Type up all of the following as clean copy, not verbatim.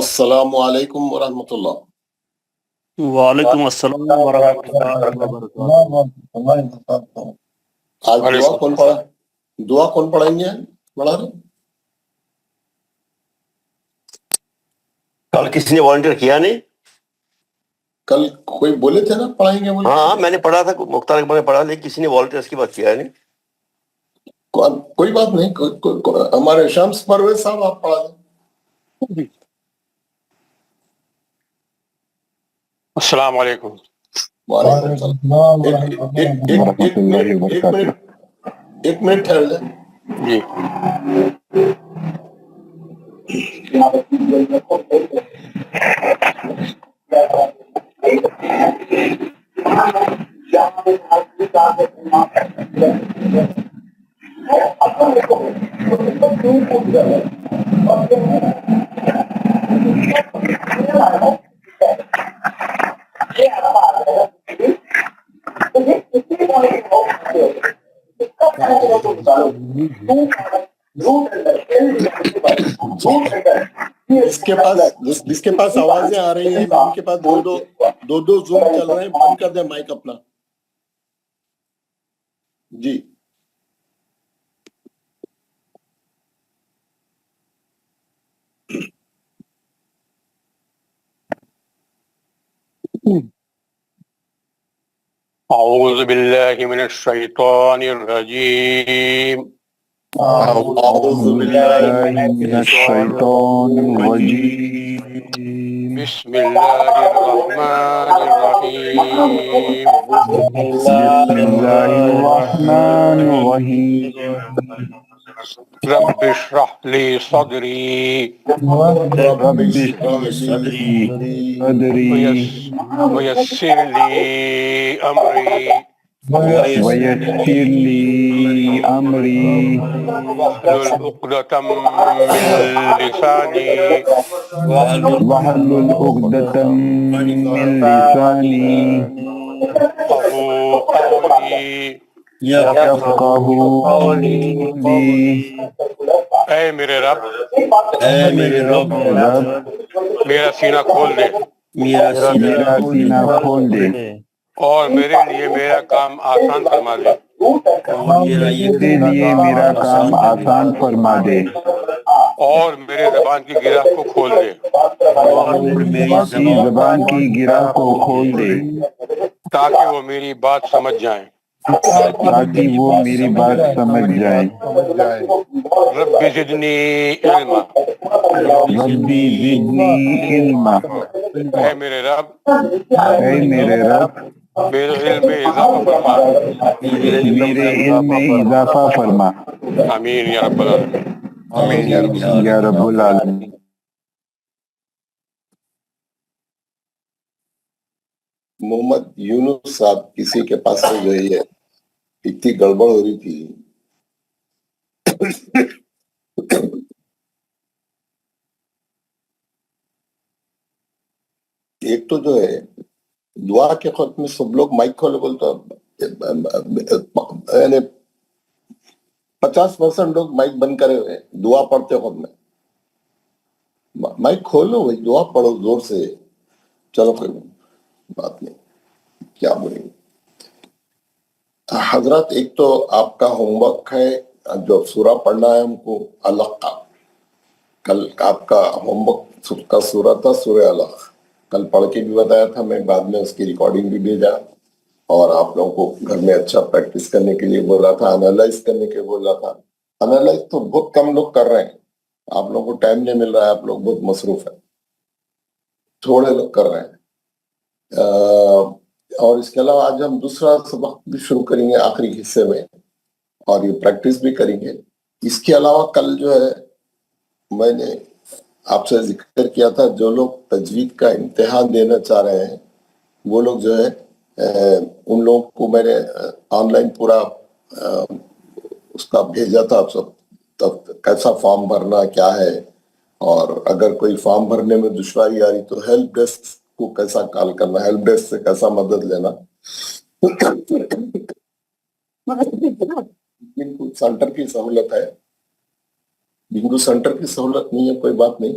السلام علیکم ورحمۃ اللہ. وعلیکم السلام ورحمۃ اللہ وبرکاتہ. آج دعا کون پڑھائیں گے؟ پڑھا رہے کل کسی نے والنٹیئر کیا نہیں؟ کل کوئی بولے تھے نا پڑھائیں گے بولے. ہاں میں نے پڑھا تھا، مختار اکبر نے پڑھا، لیکن کسی نے والنٹیئر کی بات کیا ہے نہیں. کوئی بات نہیں، ہمارے شمس پرویز صاحب آپ پڑھا دیں. السلام علیکم. وعلیکم السلام. ایک منٹ ٹھہر جائیں. جی جس کے پاس آوازیں آ رہی ہیں ان کے پاس دو زوم چل رہے ہیں، بند کر دیں مائک اپنا. جی اعوذ باللہ من الشیطان الرجیم. اعوذ باللہ من الشیطان الرجیم. بسم اللہ الرحمن الرحیم. بسم اللہ الرحمن الرحیم. رب اشرح لی صدری رب اشرح لي صدری ویسر لی امری ويسر لي أمري واحلل عقدۃ من لسانی واحلل عقدة من لساني يفقهوا قولی. يفقهوا قولي. اے میرے رب، رب میرا سینہ کھول دے میرا سینہ کھول دے اور میرے لیے میرا کام آسان فرما دے. میرے لیے میرا کام آسان فرما دے اور میرے زبان کی گرہ کو کھول دے میری زبان کی گرہ کو کھول دے تاکہ وہ میری بات سمجھ جائیں. تاکہ وہ میری بات سمجھ جائیں. رب زدنی علما. ربی زدنی علما. اے میرے رب، اے میرے رب میرے علم میں اضافہ فرما. میرے علم میں اضافہ فرما. آمین یا رب العالمین. یا رب العالمین. محمد یونس صاحب کسی کے پاس سے جو ہے اتنی گڑبڑ ہو رہی تھی. ایک تو جو ہے دعا کے خط میں سب لوگ مائک کھولے بولتا، یعنی 50% لوگ مائک بند کرے ہوئے دعا پڑھتے خود میں. مائک کھولو بھائی، دعا پڑھو زور سے. چلو کوئی بات نہیں، کیا بولیں. حضرات ایک تو آپ کا ہوم ورک ہے، جو سورہ پڑھنا ہے ہم کو علق کا. کل آپ کا ہوم ورک کا سورہ تھا سورہ علق. کل پڑھ کے بھی بتایا تھا میں، بعد میں اس کی ریکارڈنگ بھی بھیجا، اور آپ لوگوں کو گھر میں اچھا پریکٹس کرنے کے لیے بول رہا تھا، انالائز کرنے کے بول رہا تھا. انالائز تو بہت کم لوگ کر رہے ہیں، آپ لوگوں کو ٹائم نہیں مل رہا ہے، آپ لوگ بہت مصروف ہیں، تھوڑے لوگ کر رہے ہیں. اور اس کے علاوہ آج ہم دوسرا سبق بھی شروع کریں گے آخری حصے میں، اور یہ پریکٹس بھی کریں گے. اس کے علاوہ کل جو ہے میں نے آپ سے ذکر کیا تھا، جو لوگ تجوید کا امتحان دینا چاہ رہے ہیں وہ لوگ جو ہے ان لوگوں کو میں نے آن لائن پورا اس کا بھیجا تھا سب، تب کیسا فارم بھرنا کیا ہے، اور اگر کوئی فارم بھرنے میں دشواری آ رہی تو ہیلپ ڈیسک کو کیسا کال کرنا، ہیلپ ڈیسک سے کیسا مدد لینا. بنگو سینٹر کی سہولت ہے، بنگو سینٹر کی سہولت نہیں ہے کوئی بات نہیں،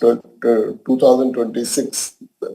2026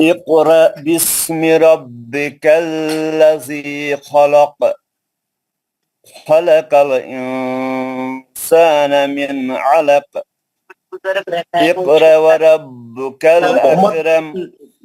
اقرأ باسم ربك الذي خلق خلق الإنسان من علق اقرأ وربك الأكرم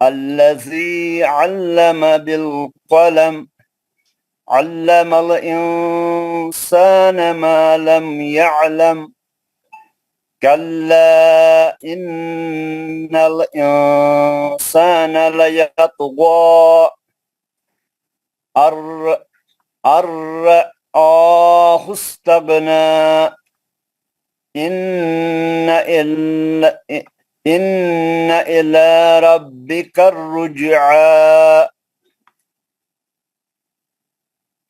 الذي علم بالقلم علم الإنسان ما لم يعلم كلا إن الإنسان ليطغى أن رآه استغنى إن إلى ربك الرجعى.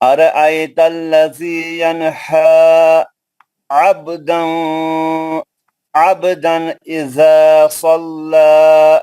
أرأيت الذي ينهى عبدا إذا صلى.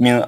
min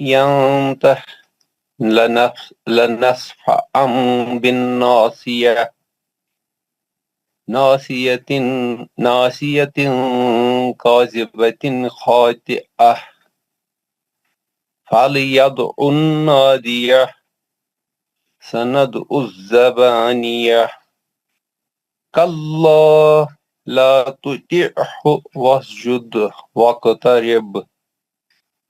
ينتح لنصفعا بالناصية ناصية كاذبة خاطئة فليدع النادية سندع الزبانية كلا لا تطعه واسجد واقترب.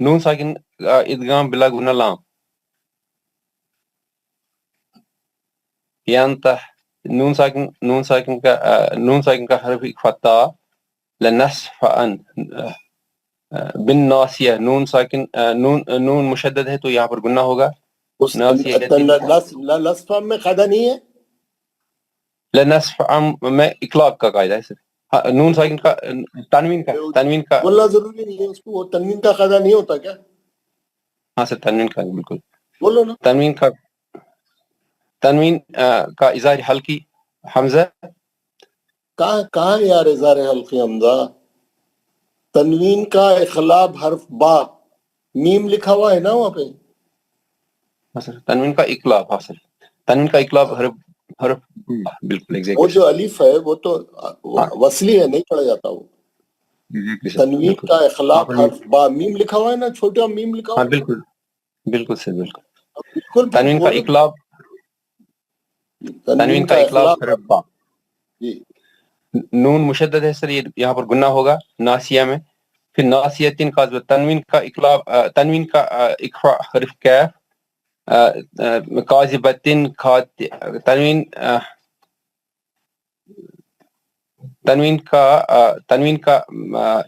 نون ساکن ادغام بلا گنہ لام ینتح نون ساکن کا حرف اخفاء تا لنصفا بن ناسیہ نون ساکن نون مشدد ہے تو یہاں پر گنہ ہوگا. اس لصفہ میں قاعدہ نہیں ہے. لنصفا میں اطلاق کا قاعدہ ہے سر. نون ساکن کا تنوین کا بولنا ضروری نہیں ہے اس کو. وہ تنوین کا قاعدہ نہیں ہوتا کیا؟ ہاں سر تنوین کا بالکل بولو نا. تنوین کا اظہار حلقی حمزہ کہاں یار اظہار حلقی حمزہ؟ تنوین کا اخلاب حرف با میم لکھا ہوا ہے نا وہاں پہ. ہاں سر تنوین کا اقلاب حاصل تنوین کا اقلاب حرف بالکل وہ ایگزیکٹلی جو الف ہے وہ تو وصلی ہے, نہیں پڑھا جاتا. وہ تنوین کا اخلاب حرف با میم لکھا ہوا ہے نا, چھوٹا میم لکھا ہوا ہاں بالکل سر بالکل. بالکل. تنوین کا اقلاب حرف با جی. نون مشدد ہے سر, یہ یہاں پر گنہ ہوگا ناسیہ میں. پھر ناسیتین قاذف تنوین کا اقلاب تنوین کا اخفاء حرف کیف قاذبتین تنوین کا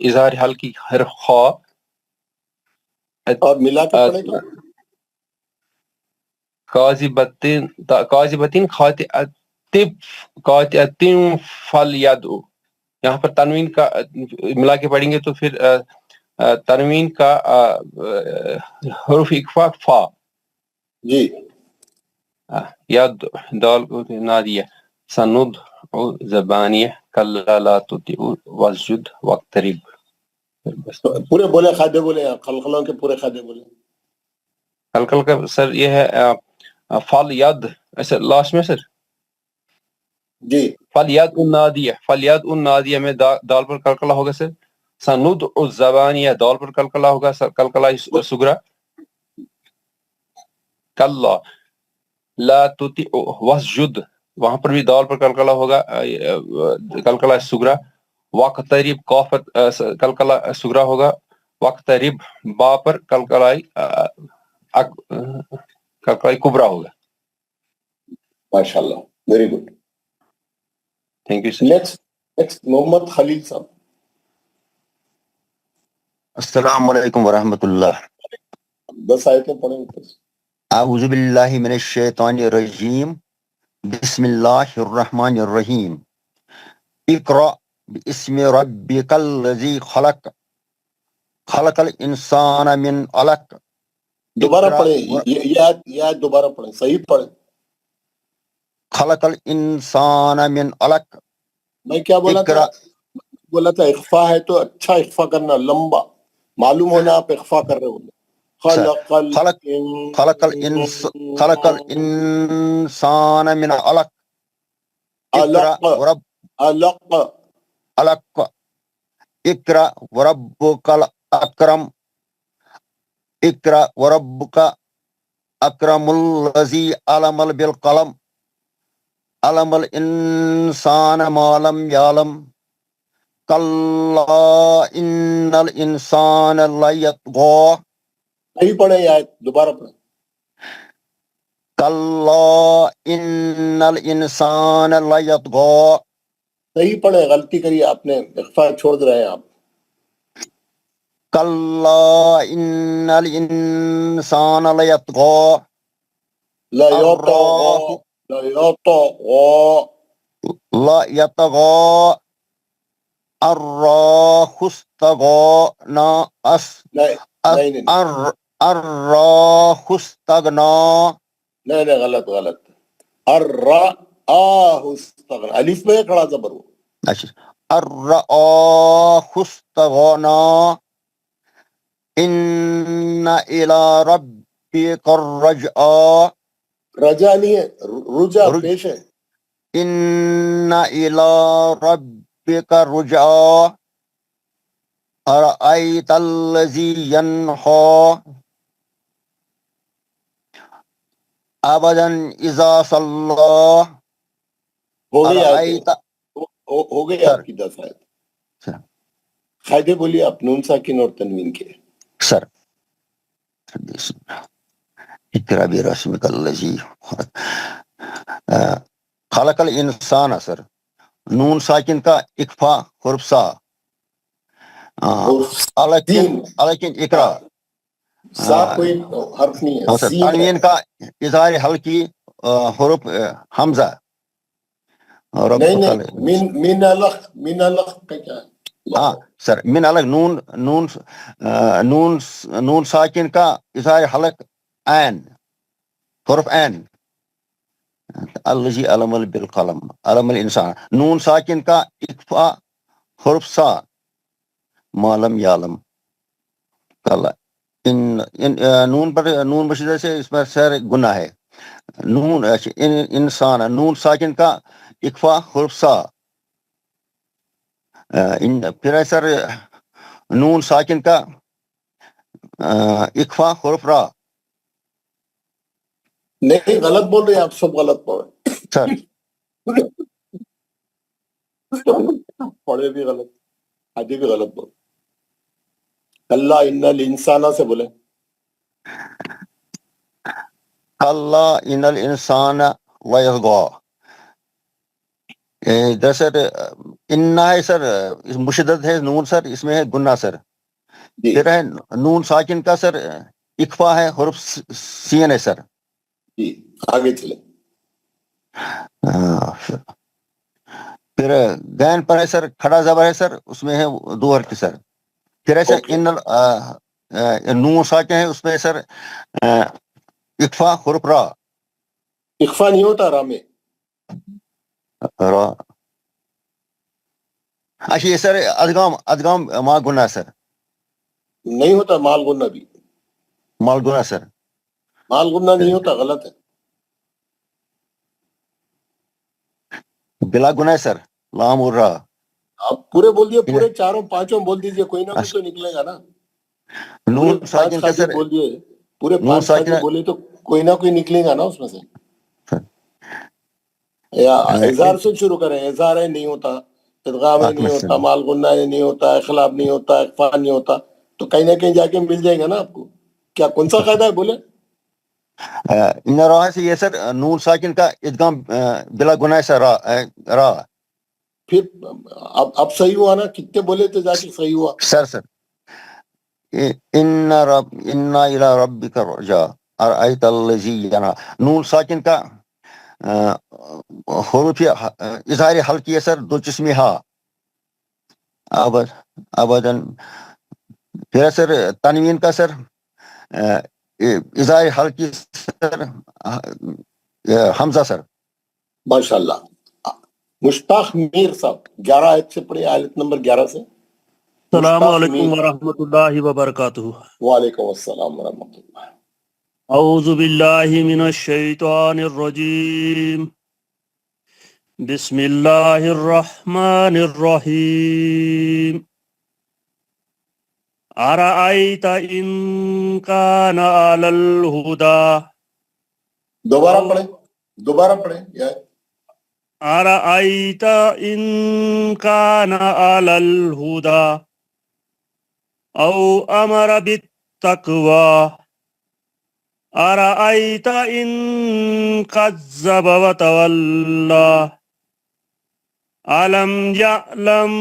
اظہار حلقی حرف خا اور ملا کے پڑھے تو قاذبتین قاطعتین فلیدعو. یہاں پر تنوین کا ملا کے پڑھیں گے تو پھر تنوین کا حرف اخفاء فا جی. یا دال کو نادیہ سندع زبانیہ کلا لا تطیع واسجد واقترب. پورے بولے خادے بولے, خلخلوں کے پورے خادے بولے. کل کا سر یہ ہے فال ید ایسے لاسٹ میں سر جی. فلیاد النادیہ میں دال پر کلکلا ہوگا سر. سندع الزبانیہ دال پر کلکلا ہوگا سر, کلکلا سگرا. کلا لا تطیع واسجد وہاں پر بھی دال پر کلکلا ہوگا کلکلا سگرا. واقترب قاف کلکلا سگرا ہوگا. واقترب با پر کلکلائی کبرا ہوگا. ماشاء اللہ, very good. Thank you sir. Next Mohammad Khalil Sahab. السلام علیکم ورحمۃ اللہ. 10 آیتیں پڑھیں اوپر سے. اعوذ باللہ من الشیطان الرجیم بسم اللہ الرحمن الرحیم. اقرأ باسم ربک الذی خلق خلق الانسان من علق. دوبارہ پڑھیں, یہ آیت دوبارہ پڑھیں, صحیح پڑھیں. خلق الانسان من علق. میں کیا بولا تھا اخفاء ہے تو اچھا اخفاء کرنا, لمبا معلوم ہونا آپ اخفاء کر رہے ہوں. خلق الانسان من علق. علق اقرأ وربک الاکرم. اقرأ وربک اکرم الذی علم بالقلم علم الانسان ما لم یعلم. کلا ان الانسان لیطغی. صحیح پڑھیں, یہ آیت دوبارہ پڑھیں. کلا ان الانسان لیطغی. صحیح پڑھیں, غلطی کری آپ نے, اخفاء چھوڑ رہے ہیں آپ. کلا ان الانسان لیطغی. لیطغی الراہ استغنى الراہ استغنى. نہیں غلط. الراہ استغنى, الف میں کھڑا زبر ہو. الراہ استغنى. ان الى ربک الرجعى. رجا نہیں ہے, رجا پیش ہے. ان الى ربک الرجعى. ارأیت الذی ینہی عبدا اذا صلی. ہو گئی آپ کی 10 آیت. قاعدے بولیے آپ نون ساکن اور تنوین کے. سر اقرأ برسمک الذی خلق الانسان سر نون ساکن کا اکفا حرف سا لیکن اقرا سا کوئی حرف نہیں ہے، سین ہے۔ تنوین کا اظہار حلقی حرف حمزہ نہیں نہیں، من الخ کا کیا ہے؟ ہاں سر من الگ نون ساکن کا اظہار حلق عین حرف عین الذی علم بالقلم علم الانسان نون ساکن کا اکفا حرف سا معلم یعلم کل نون پر نون بشدہ سے اس پر سر گناہ ہے نون انسان نون ساکن کا اکفا حرف سا پھر ہے سر نون ساکن کا اکفا حرف را نہیں غلط بول رہے ہیں آپ، سب غلط بول رہے سر ہیں، پڑھے بھی غلط، آگے بھی غلط بول، کلا ان الانسان سے بولے، کلا ان الانسان لیطغی ادھر سر انا ہے سر مشدد ہے نون سر اس میں ہے گناہ سر جی پھر ہے نون ساکن کا سر اکفا ہے حرف سین ہے سر جی آگے چلے، پھر غین پر ہے سر کھڑا زبر ہے سر اس میں ہے دو حرف سر پھر ہے سر اوکے، نون ساکن ہے اس میں ہے سر اکفا حرف را اخفا نہیں ہوتا را میں، را اچھا یہ سر ادغام ماں گناہ سر نہیں ہوتا مال گنہ بھی، مال گناہ سر مال گنہ نہیں ہوتا، غلط ہے، بلا گناہ سر لام اور را آپ پورے بول دیے، پورے چاروں پانچوں بول دیجئے، کوئی نہ کوئی تو نکلے گا نا، پورے نون پانچ ساکن کا خاطر سر بول دیے، پورے نون پانچ ساکن خاطر بولے تو کوئی نہ کوئی نکلے گا نا اس میں سے، یا اظہار سے شروع کریں، اظہار ہے نہیں ہوتا، ادغام ہے نہیں ہوتا، مال غنہ ہے نہیں ہوتا، اخلاف نہیں ہوتا، اخفا نہیں ہوتا، تو کہیں نہ کہیں جا کے مل جائے گا نا آپ کو، کیا کون سا قاعدہ ہے بولے؟ ان را سے یہ سر نون ساکن کا ادغام بلا گناہ سے را پھر اب صحیح ہوا نا، کتنے بولے تھے جا کے صحیح ہوا، سر ان الی ربک الرجاء ارأیت الذی ینہا نون ساکن کا حروف اظہار حلقی ہے سر دو چشمی ہا ابداً پھر سر تنوین کا سر اظہار حلقی سر حمزہ سر ماشاءاللہ۔ مشتاق میر صاحب 11 آیت سے پڑھے، آیت نمبر 11 سے۔ السلام مشتاق علیکم میر، ورحمۃ اللہ وبرکاتہ۔ وعلیکم السلام ورحمۃ اللہ۔ اعوذ باللہ من الشیطان الرجیم، بسم اللہ الرحمن الرحیم۔ ارأیت ان کان علی الہدی، دوبارہ پڑھیں یا ارأیت ان کان علی الہدی او امر بالتقوی ارأیت ان کذب وتولی علم یعلم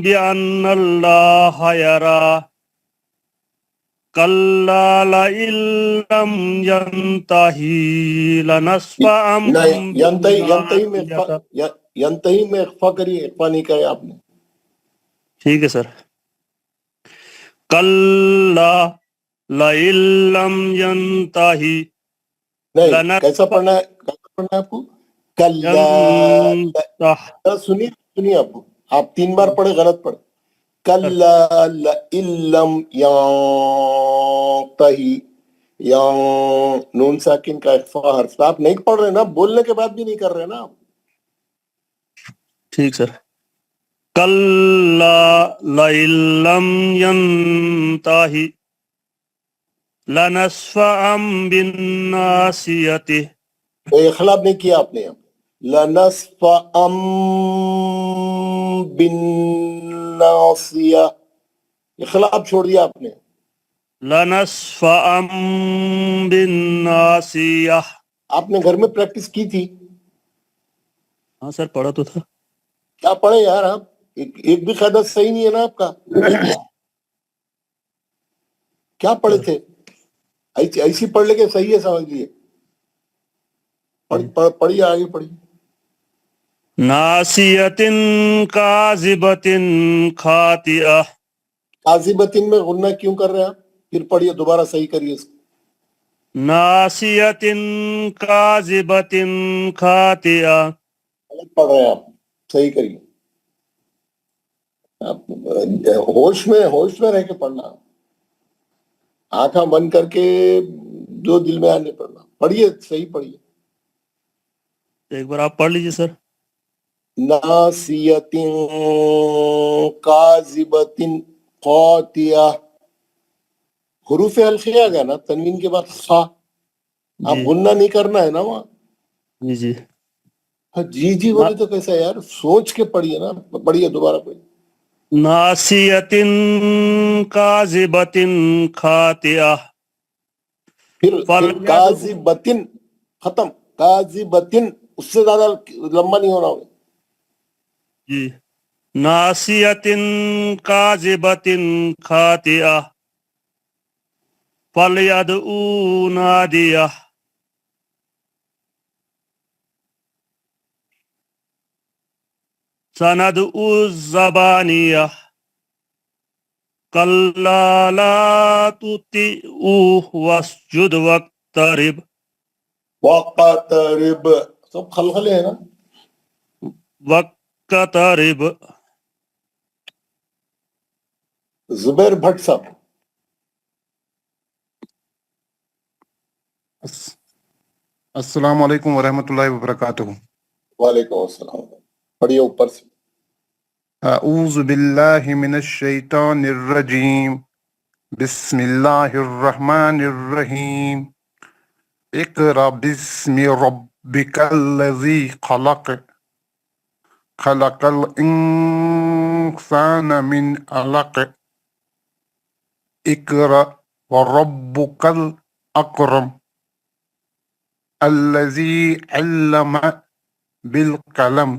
بأن اللہ یرا کلا لئن لم ینتہی لنصفعا نہیں، بالناصیۃ۔ ینتہی میں اخفا کریے، اخفا نہیں کرے آپ نے، ٹھیک ہے سر۔ کلا لئن لم ینتہی نہیں، کیسا پڑھنا ہے آپ کو؟ کلا، سنیے آپ 3 بار پڑھے، غلط پڑھے، کلا لئن لم ینتہی، نون ساکن کا اخفا حرف، آپ نہیں پڑھ رہے نا، بولنے کے بعد بھی نہیں کر رہے نا آپ، ٹھیک سر۔ کلا لئن لم ینتہی لنصفعا بالناصیۃ۔ کوئی اخلاف نہیں کیا آپ نے یہاں، لنصفعا بالناصیہ، اخلاف چھوڑ دیا آپ نے، لنصفعا بالناصية. آپ نے گھر میں پریکٹس کی تھی؟ ہاں سر پڑھا تو تھا. کیا پڑھے یار آپ؟ ایک بھی قاعدہ صحیح نہیں ہے نا آپ کا. کیا پڑھے تھے؟ ایسی پڑھ لے کے صحیح ہے سمجھ لیے. پڑھیے آگے پڑھیے. ناسیتن کاذبتن خاطئہ. کاذبتن میں غنہ کیوں کر رہے ہیں آپ؟ پھر پڑھیے دوبارہ صحیح کریے اس کو. ناسیتن کاذبتن خاطئہ. غلط پڑھ رہے ہیں آپ، صحیح کریے. آپ ہوش میں رہ کے پڑھنا. آنکھاں بند کر کے جو دل میں آنے پڑھنا. پڑھیے صحیح پڑھیے. ایک بار آپ پڑھ لیجئے سر. ناسیت کاذبت خاطئہ. حروف حلقیہ آ گیا نا تنوین کے بعد خا. آپ غنہ نہیں کرنا ہے نا وہاں. جی جی. جی جی بولے تو کیسا یار؟ سوچ کے پڑھیے نا. پڑھیے دوبارہ پڑھیے. ناسیتن کاذبتن خاطئہ. پھر کاذبتن ختم. کاذبتن اس سے زیادہ لمبا نہیں ہونا ہوگا. جی. ناسیتن کاذبتن خاطئہ فلیدعو نادیہ. سندعو الزبانیہ. کلا لا تطعوہ واسجد واقترب. وقترب سب خلخلے ہیں نا. واقترب. زبیر بھٹ صاحب. السلام علیکم ورحمۃ اللہ وبرکاتہ. وعلیکم السلام. پڑھیے اوپر سے. اعوذ باللہ من الشیطان الرجیم. بسم اللہ الرحمن الرحیم. اقرأ باسم ربک الذی خلق. خلق الانسان من علق. اقرأ وربک الاکرم. الذی علم بالقلم.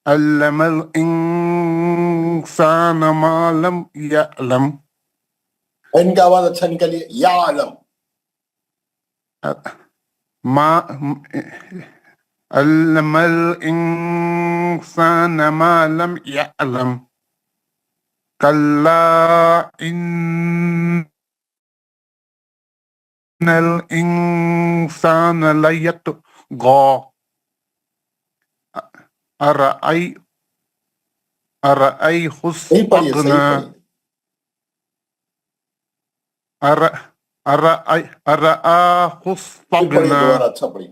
علم الانسان ما لم يعلم. ان کی آواز اچھا نکلیے. یعلم. ما علم الانسان ما لم يعلم. كلا ان الانسان ليطغى. أرأيه صحیح پڑھیے. استغنى. أرآه پڑھیے استغنى. دوبارہ اچھا پڑھیے.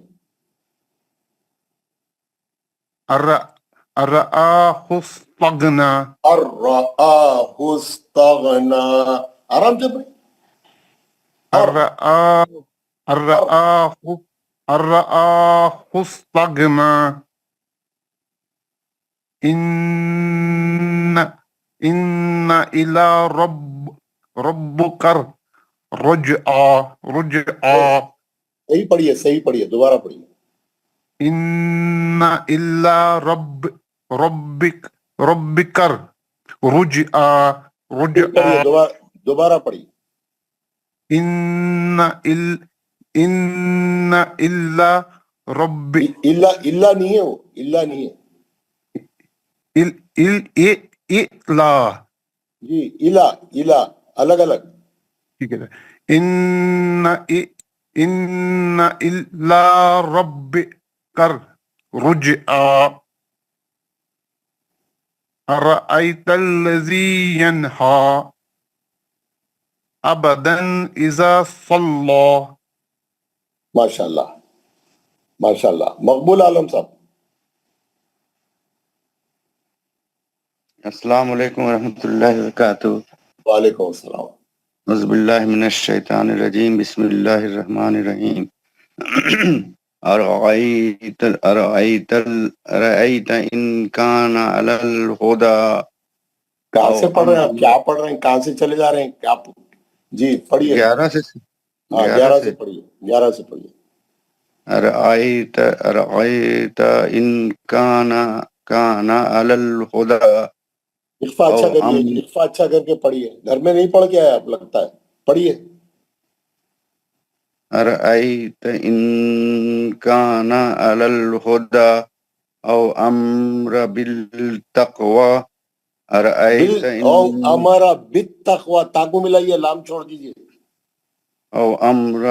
أرآه استغنى. الرآہ استغنى. آرام سے پڑھیے. أرآه استغنى. إن إلى ربك رجعا. صحیح پڑھیے. صحیح پڑھیے دوبارہ پڑھیے. إن إلى ربك رجعا. پڑھیے دوبارہ پڑھیے. إن إلا رب. اللہ نہیں ہے وہ. اللہ نہیں ہے إلا. جی. الہ الگ الگ. ٹھیک ہے. إن إلا ربك رجعا. أرأيت الذي ينهى عبدا إذا صلى. ماشاء اللہ ماشاء اللہ. مقبول عالم صاحب. السلام علیکم ورحمۃ اللہ وبرکاتہ. وعلیکم السلام. اعوذ باللہ من الشیطان الرجیم. بسم اللہ الرحمن الرحیم. ارأیت ان کان علی الہدی. کہاں سے پڑھ رہے ہیں آپ؟ کیا پڑھ رہے ہیں؟ کہاں سے چلے جا رہے ہیں آپ؟ جی پڑھیے. 11 سے ہاں 11 سے پڑھیے. 11 سے پڑھیے. ارأیت ان کان علی الہدی اخفا اچھا کریے. اخفا اچھا کر کے پڑھیے. گھر میں نہیں پڑھ کے آئے آپ لگتا ہے. پڑھیے. ارأیت ان کان علی الہدی او امر بالتقوی ارأیت او امرا بالتقوی. تاکو ملائیے, لام چھوڑ دیجیے. او امر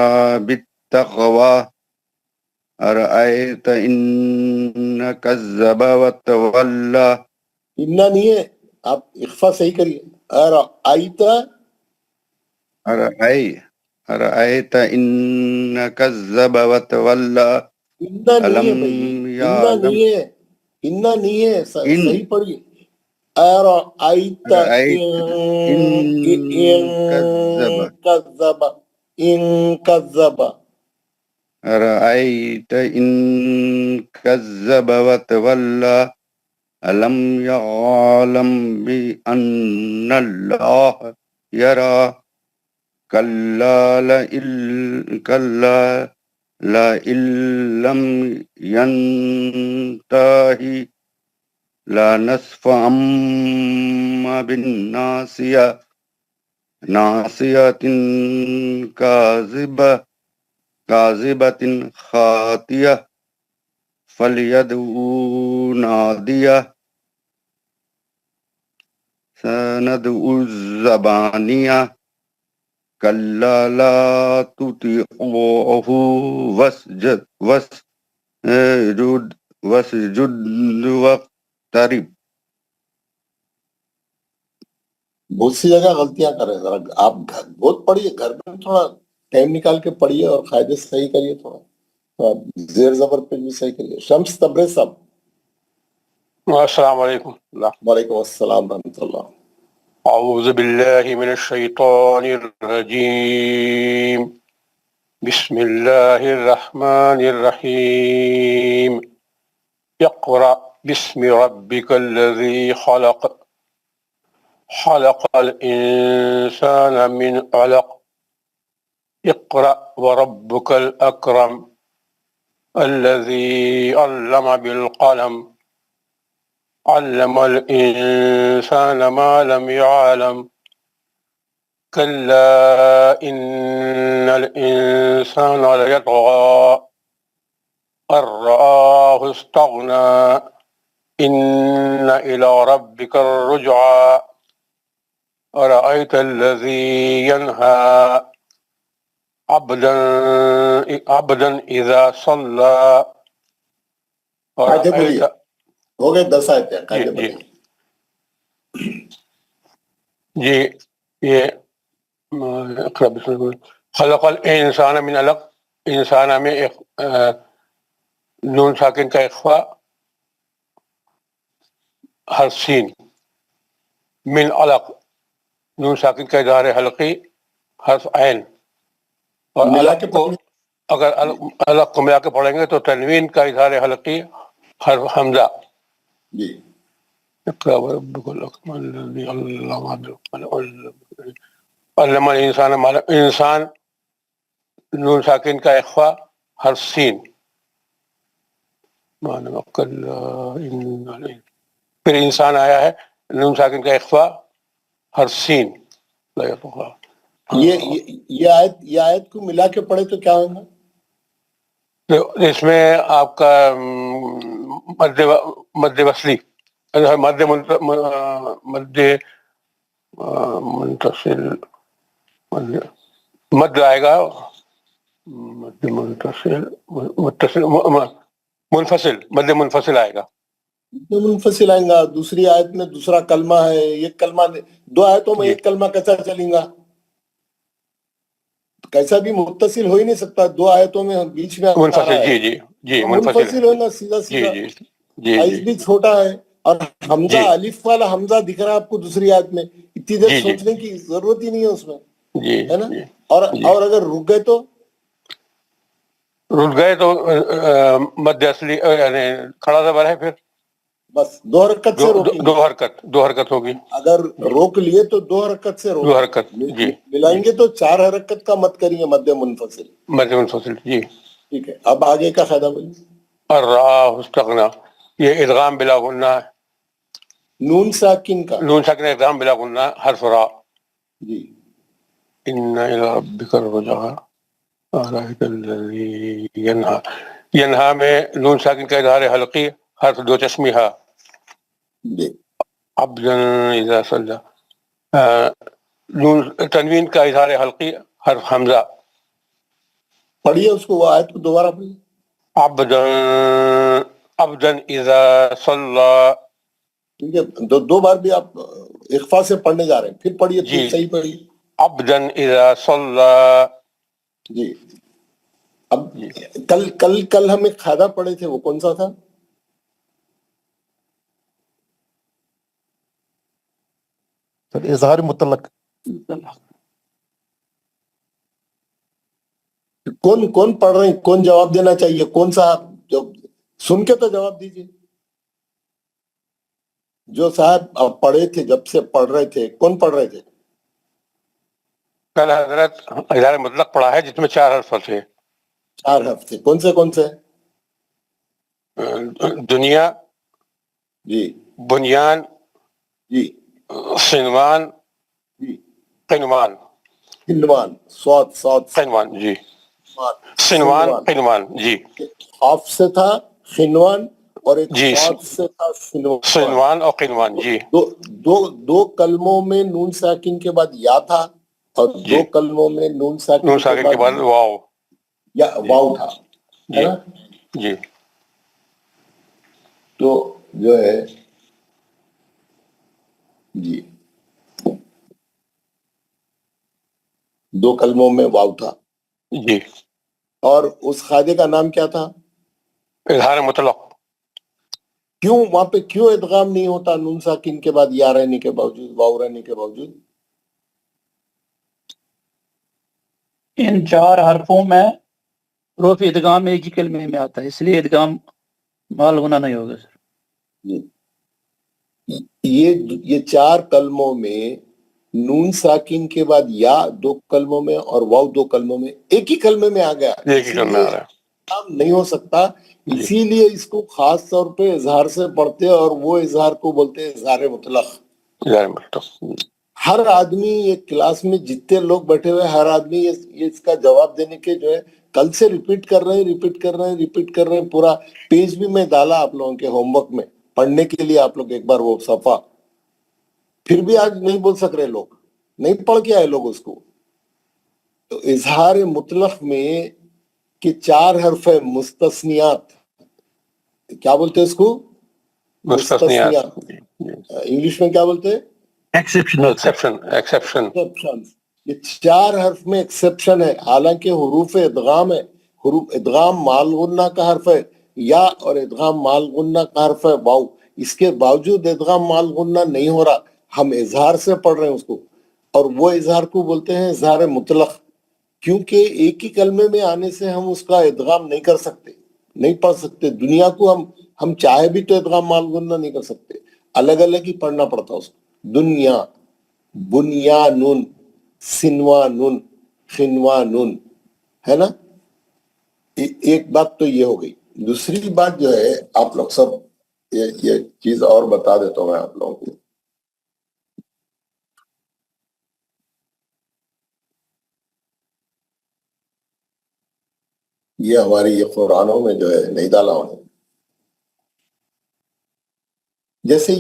بالتقوی ارأیت ان کذب وتولی. اتنا نہیں ہے, آپ اخفا صحیح کریے. ارأیت ارأیت ان کذب وتولی اتنا نہیں ہے علم بھائی, اتنا یعلم نہیں ہے, اتنا نہیں ہے. ان صحیح پڑھیے. ارأیت ان ان کذب کذب. ان کذب. ارأیت ان کذب وتولی علم یعلم بأن اللہ یرا کلا لئن لم ینتہی لنسفعا بالناصیہ ناصیۃ کاذبۃ خاطیہ فلیدعو نادیہ سندعو الزبانیہ کلا لا تطیعوہ واسجد واقترب. بہت سی جگہ غلطیاں کر رہے ہیں. ذرا آپ بہت پڑھیے, گھر میں تھوڑا ٹائم نکال کے پڑھیے اور قاعدے صحیح کریے. تھوڑا زیر زبر پہ بھی صحیح کریے. شمس تبریز صاحب. السلام علیکم. وعلیکم السلام ورحمۃ اللہ. اعوذ باللہ من الشیطان الرجیم. بسم اللہ الرحمن الرحیم. اقرأ باسم ربک الذی خلق خلق الانسان من علق اقرأ وربک الاکرم الذی علم بالقلم علم الانسان ما لم يعلم كلا ان الانسان ليطغى ان رآه استغنى ان الى ربك الرجعى أرأيت الذي ينهى عبدا اذا صلى قاعدے بولیے. أرأيت. ہو گئے 10 آیتیں. قاعدے جی بولیے. جی یہ خلق الانسان من علق. انسان میں نون ساکن کا اخفا حرف سین. من علق نون ساکن کا اظہار حلقی حرف عین. اور ملا علق کے کو اگر علق کو ملا کے پڑھیں گے تو تنوین کا اظہار حلقی حرف حمزہ. جی اقرأ وربک الاکرم الذی علم بالقلم علم الانسان ما لم. انسان نون ساکن کا اخفا حرف سین. پھر انسان آیا ہے نون ساکن کا اخفا حرف سین. یہ آیت کو ملا کے پڑھے تو کیا ہوگا؟ اس میں آپ کا مد وصلی مد منتصل مد آئے گا. مد منتصل منفصل مد منفصل آئے گا. منفصل آئیں گا. دوسری آیت میں دوسرا کلمہ ہے, ایک کلمہ, 2 آیتوں میں ایک کلمہ کیسا چلیں گا؟ کیسا بھی متصل ہو ہی نہیں سکتا. 2 آیتوں میں بیچ میں منفصل. جی جی جی منفصل ہونا سیدھا سیدھا. جی جی آئس بھی چھوٹا ہے اور حمزہ الف والا حمزہ دکھ رہا ہے آپ کو دوسری آیت میں. اتنی دیر سوچنے کی ضرورت ہی نہیں ہے اس میں, ہے نا. اور اگر رک گئے تو مد اصلی یعنی کھڑا زبر ہے. پھر بس 2 حرکت سے روکیں دو حرکت ہوگی. اگر روک لیے تو 2 حرکت سے دو روکیں. حرکت جی. ملائیں گے تو 4 حرکت کا مت کریے مد منفصل. مد منفصل جی. ٹھیک ہے, اب آگے کا قاعدہ بولیے. الراء استغنا, یہ ادغام بلا غنہ ہے. نون ساکن کا نون ساکن ادغام بلا غنہ حرف را. جی. ان الى ربک الرجعى ارایت الذی ینہا. ینہا میں نون ساکن کا اظہار حلقی حرف 2 تسمیہ جی. عبدا اذا صلی. نون تنوین کا اظہار حلقی حرف حمزہ. پڑھیے اس کو, وہ آیت کو دوبارہ پڑھیے. عبدا اذا صلی. ٹھیک ہے, 2 بار بھی آپ اخفا سے پڑھنے جا رہے ہیں, پھر پڑھیے جی. صحیح پڑھیے. عبدا اذا صلی. جی. اب کل ہم ایک قاعدہ پڑھے تھے, وہ کون سا تھا؟ اظہار مطلق. کون پڑھ رہے ہیں, کون جواب دینا چاہیے, کون سا؟ سن کے تو جواب دیجیے. جو صاحب آپ پڑھے تھے, جب سے پڑھ رہے تھے, کون پڑھ رہے تھے؟ کل حضرت اظہار مطلق پڑھا ہے جس میں 4 حرف تھے. 4 حرف تھے. کون سے؟ دنیا, جی. بنیان, جی. سنوان, جی. قنوان. قنوان, صاد قنوان جی. سنوان قنوان جی. خاف سے تھا خنوان, اور ایک جی. صاد سے تھا سنوان. سنوان اور قنوان جی. دو کلموں میں نون ساکن کے بعد یا تھا, اور جی. 2 کلموں میں نون ساکن کے بعد واو یا واو تھا, ہے جی. نا؟ جی. تو جو ہے جی 2 کلموں میں واو تھا. جی. اور اس قاعدے کا نام کیا تھا؟ اظہار مطلق. کیوں وہاں پہ ادغام نہیں ہوتا نون ساکن کے بعد یا رہنے کے باوجود, واو رہنے کے باوجود؟ ان 4 حرفوں میں حروف ادغام ایک ہی کلمے میں آتا ہے, اس لیے ادغام مال غنہ نہیں ہوگا سر. یہ 4 کلموں میں نون ساکن کے بعد یا 2 کلموں میں اور واو 2 کلموں میں ایک ہی کلمے میں آ گیا, ایک ہی کلمہ آ رہا ہے. کام نہیں ہو سکتا. اسی لیے اس کو خاص طور پہ اظہار سے پڑھتے ہیں, اور وہ اظہار کو بولتے ہیں اظہار مطلق. اظہار مطلق. ہر آدمی ایک کلاس میں جتنے لوگ بیٹھے ہوئے, ہر آدمی یہ اس کا جواب دینے کے جو ہے کل سے ریپیٹ کر رہے ہیں. پورا پیج بھی میں ڈالا آپ لوگوں کے ہوم ورک میں پڑھنے کے لیے, آپ لوگ ایک بار وہ صفحہ, پھر بھی آج نہیں بول سک رہے لوگ, نہیں پڑھ کے آئے لوگ اس کو. تو اظہار مطلق میں کہ 4 حرف ہے مستثنیات, کیا بولتے ہیں اس کو؟ مستثنیات. انگلش میں کیا بولتے ہیں؟ ایکسیپشن. یہ 4 حرف میں ایکسیپشن ہے, حالانکہ حروف ادغام ہے. حروف ادغام مال غنہ کا حرف ہے یا, اور ادغام مال غنہ کا حرف ہے واو. اس کے باوجود ادغام مال غنہ نہیں ہو رہا, ہم اظہار سے پڑھ رہے ہیں اس کو, اور وہ اظہار کو بولتے ہیں اظہار مطلق. کیونکہ ایک ہی کلمے میں آنے سے ہم اس کا ادغام نہیں کر سکتے, نہیں پڑھ سکتے. دنیا کو ہم چاہے بھی تو ادغام مال غنہ نہیں کر سکتے, الگ الگ ہی پڑھنا پڑتا اس کو. دنیا, بنیانن, سنوانن, خنوانن, ہے نا؟ ایک بات تو یہ ہو گئی. دوسری بات جو ہے, آپ لوگ سب یہ چیز اور بتا دیتا ہوں میں آپ لوگوں کو. یہ ہماری یہ قرآنوں میں جو ہے نہیں ڈالا ہوں. جیسے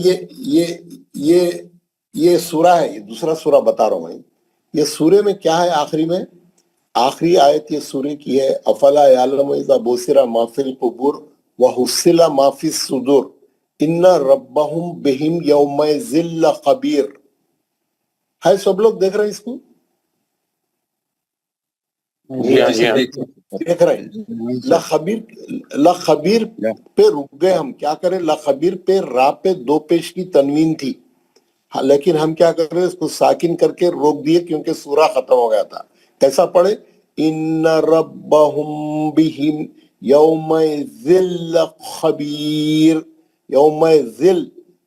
یہ سورہ ہے, یہ دوسرا سورہ بتا رہا ہوں میں. یہ سورے میں کیا ہے؟ آخری آیت یہ سورے کی ہے, افلا یعلم اذا بصر ما فی القبور وحصل ما فی الصدور ان ربهم بهم یومئذ لخبیر. ہے سب لوگ دیکھ رہے ہیں اس کو؟ دیکھ رہے ہیں. لخبیر پہ رک گئے ہم. کیا کریں؟ لخبیر پہ را پہ 2 پیش کی تنوین تھی, لیکن ہم کیا کر رہے ہیں, اس کو ساکن کر کے روک دیے کیونکہ سورہ ختم ہو گیا تھا. کیسا پڑھے؟ ان ربهم بهم یومئذ لخبیر. یوم ذل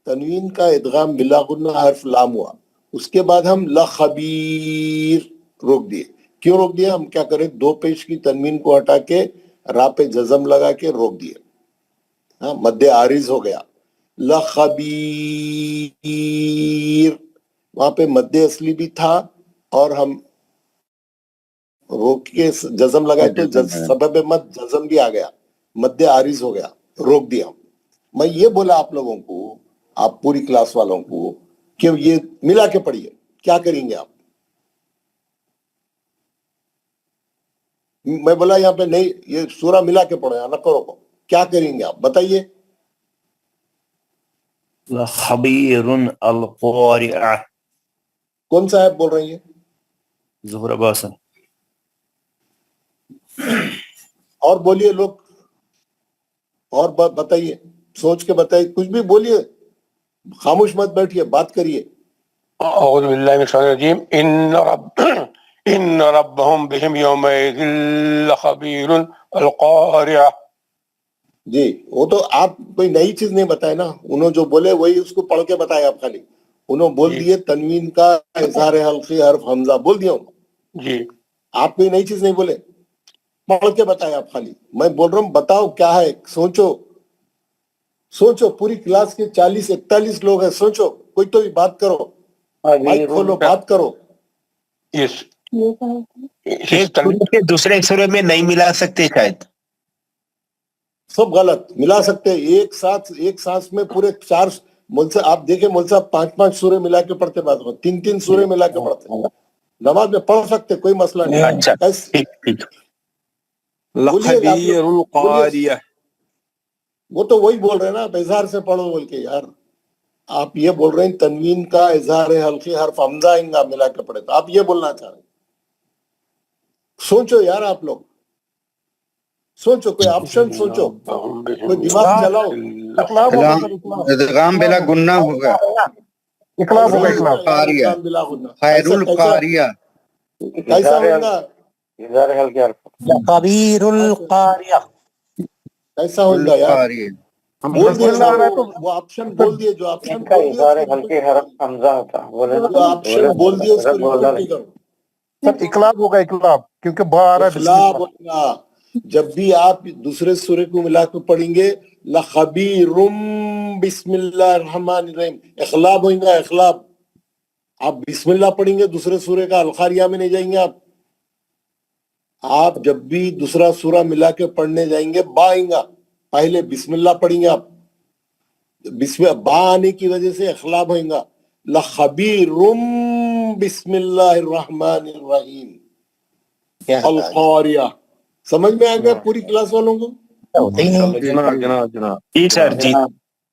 تنوین کا ادغام بلا غنہ حرف لام ہوا، اس کے بعد ہم لخبیر روک دیے. کیوں روک دیا؟ ہم کیا کریں، دو پیش کی تنوین کو ہٹا کے را پہ جزم لگا کے روک دیے. ہاں، مد عارض ہو گیا. لخبیر، وہاں پہ مد اصلی بھی تھا اور ہم روک کے جزم لگائے تو سبب مد جزم بھی آ گیا، مد عارض ہو گیا، روک دیا. میں یہ بولا آپ لوگوں کو، آپ پوری کلاس والوں کو، کہ یہ ملا کے پڑھیے. کیا کریں گے آپ؟ میں بولا یہاں پہ نہیں، یہ سورہ ملا کے پڑھو، نہ کرو. کیا کریں گے آپ بتائیے؟ خبیر القارعہ. کون سا ہے بول رہے ہیں؟ ظہور عباس. اور بولیے لوگ، اور بتائیے، سوچ کے بتائیے، کچھ بھی بولیے، خاموش مت بیٹھیے، بات کریے. اعوذ باللہ من الشیطان الرجیم. ان ربهم بهم یومئذ لخبیر القارعہ. جی، وہ تو آپ کوئی نئی چیز نہیں بتائے نا، انہوں جو بولے وہی اس کو پڑھ کے بتائے آپ. خالی انہوں بول دیے تنوین کا اظہار حلقی حرف حمزہ بول دیا انہوں. جی آپ کوئی نئی چیز نہیں بولے، پڑھ کے بتائے آپ. خالی میں بول رہا ہوں بتاؤ کیا ہے. سوچو پوری کلاس کے 40-41 لوگ ہیں، سوچو، کوئی تو بھی بات کرو، مائک کھولو، بات کرو. ایک کے دوسرے سورے میں نہیں ملا سکتے شاید. سب غلط ملا سکتے. ایک ساتھ میں پورے 4 ملک آپ دیکھیں، ملک صاحب 5 سورے ملا کے پڑھتے، بات 3 سورے ملا کے پڑھتے. نماز میں پڑھ سکتے، کوئی مسئلہ نہیں. اچھا ٹھیک. لخبیر القاریہ، وہ تو وہی بول رہے ہیں نا، آپ اظہار سے پڑھو بول کے. یار آپ یہ بول رہے ہیں تنوین کا اظہار حلقی حرف حمزہ انگا ملا کے پڑھے، تو آپ یہ بولنا چاہ رہے ہیں. سوچو یار، آپ لوگ سوچو، کوئی آپشن سوچو، کوئی دماغ چلاؤ. ادغام بلا گناہ ہوگا. اقلاب ہوگا، اقلاب. القاریہ، بلا غنہ. خیر القاریہ. کیسا ہوگا؟ اظہار حلقی حرف. خبیر القاریہ. کیسا ہوگا یار؟ القاریہ. بول بسم اللہ آ رہا ہے تو وہ آپشن بول دیے، جو آپشن کا بول اظہار دیے حلقی حرف حمزہ ہوتا. جو آپشن بول دیے اس کو ریپیٹ نہیں کرو. سر اقلاب ہوگا، اقلاب، کیونکہ با آ رہا ہے بسم اخلاق اللہ. ہوگا. جب بھی آپ دوسرے سورے کو ملا کے پڑھیں گے، لخبیرم بسم اللہ الرحمن الرحیم، اخلاب ہوئیں گا. اخلاب، آپ بسم اللہ پڑھیں گے دوسرے سورے کا، الخاریہ میں نہیں جائیں گے. آپ جب بھی دوسرا سورہ ملا کے پڑھنے جائیں گے، با آئیں گا، پہلے بسم اللہ پڑھیں گے آپ. با آنے کی وجہ سے اخلاب ہوئیں گا. لخبیرم بسم اللہ الرحمن الرحیم القاریہ. سمجھ میں آ گیا پوری کلاس والوں کو؟ جناب. جی سر جی.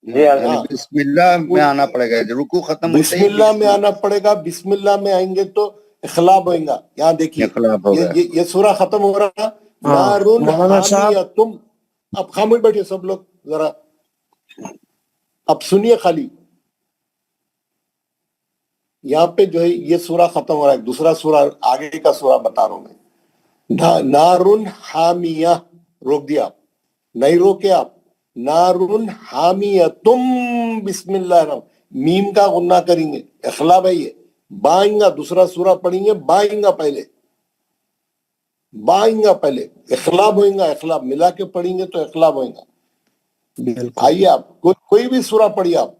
یعنی بسم اللہ میں آنا پڑے گا، رکوع ختم ہوتے بسم ہی اللہ میں آنا پڑے گا. بسم اللہ میں آئیں گے تو اخلاب ہوئیں گا. یہاں دیکھیے، اخلاق ہوگا. یہ سورہ ختم ہو رہا. نارن حامیۃ. اب خاموش بیٹھے سب لوگ ذرا، اب سنیے خالی. یہاں پہ جو ہے یہ سورہ ختم ہو رہا ہے، دوسرا سورہ آگے کا سورہ بتا رہا ہوں میں. نارن حامیہ، روک دیا آپ، نہیں روکے آپ. نارن حامیۃم بسم اللہ الرحمن، میم کا غنہ کریں گے، اخلاب ہے یہ. بائیں گا، دوسرا سورہ پڑھیں گے، بائیں گا پہلے، بائیں گا پہلے، اخلاب ہوئیں گا. اخلاب ملا کے پڑھیں گے تو اخلاب ہوئیں گا. آئیے آپ کوئی بھی سورہ پڑھیے آپ.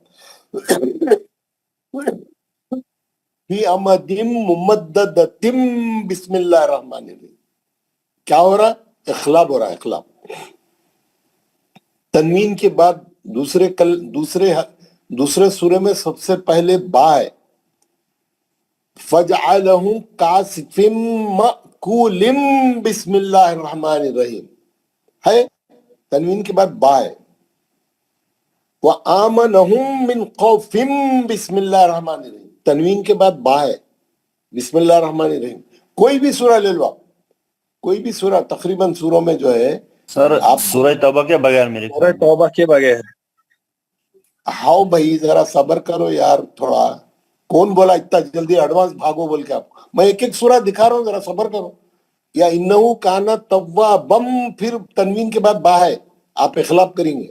فی امد ممددۃ بسم اللہ الرحمن الرحیم. کیا ہو رہا؟ اخلاب ہو رہا ہے، اخلاب. تنوین کے بعد دوسرے سورے میں سب سے پہلے با ہے. فَجْعَلَهُ كَعَصْفٍ مَأْكُولٍ بسم اللہ الرحمن الرحیم ہے. تنوین کے بعد با ہے. وَآمَنَهُم مِّن خَوْفٍ بسم اللہ الرحمن الرحیم. تنوین کے بعد با ہے، بسم اللہ الرحمن الرحیم. کوئی بھی سورہ لے لو آپ، کوئی بھی سورہ، تقریباً سوروں میں جو ہے سر آپ سورہ توبہ کے بغیر میرے سورہ توبہ کے بغیر. ہاؤ بھائی ذرا صبر کرو یار تھوڑا. کون بولا اتنا جلدی ایڈوانس بھاگو بول کے؟ آپ کو میں ایک ایک سورہ دکھا رہا ہوں، ذرا صبر کرو. یا انہو کانا توابم، پھر تنوین کے بعد با ہے، آپ اخلاق کریں گے.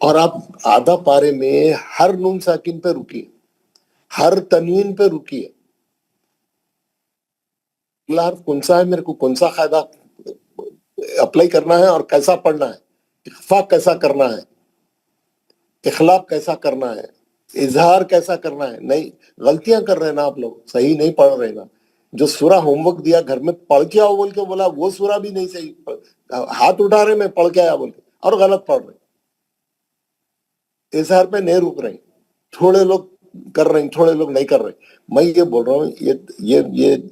اور آپ آدھا پارے میں ہر نون ساکن پہ رکیے، ہر تنوین پہ رکیے. اگلا حرف کون سا ہے، میرے کو کون سا قاعدہ اپلائی کرنا ہے اور کیسا پڑھنا ہے، اخفاء کیسا کرنا ہے، اخلاق کیسا کرنا ہے، اظہار کیسا کرنا ہے. نہیں، غلطیاں کر رہے ہیں نا آپ لوگ، صحیح نہیں پڑھ رہے نا. جو سورہ ہوم ورک دیا گھر میں پڑھ کے آؤ بول کے بولا، وہ سورہ بھی نہیں صحیح، ہاتھ اٹھا رہے میں پڑھ کے آیا بول کے اور غلط پڑھ رہے. اظہار پہ نہیں رک رہے، تھوڑے لوگ کر رہے ہیں، تھوڑے لوگ نہیں کر رہے. میں یہ بول رہا ہوں،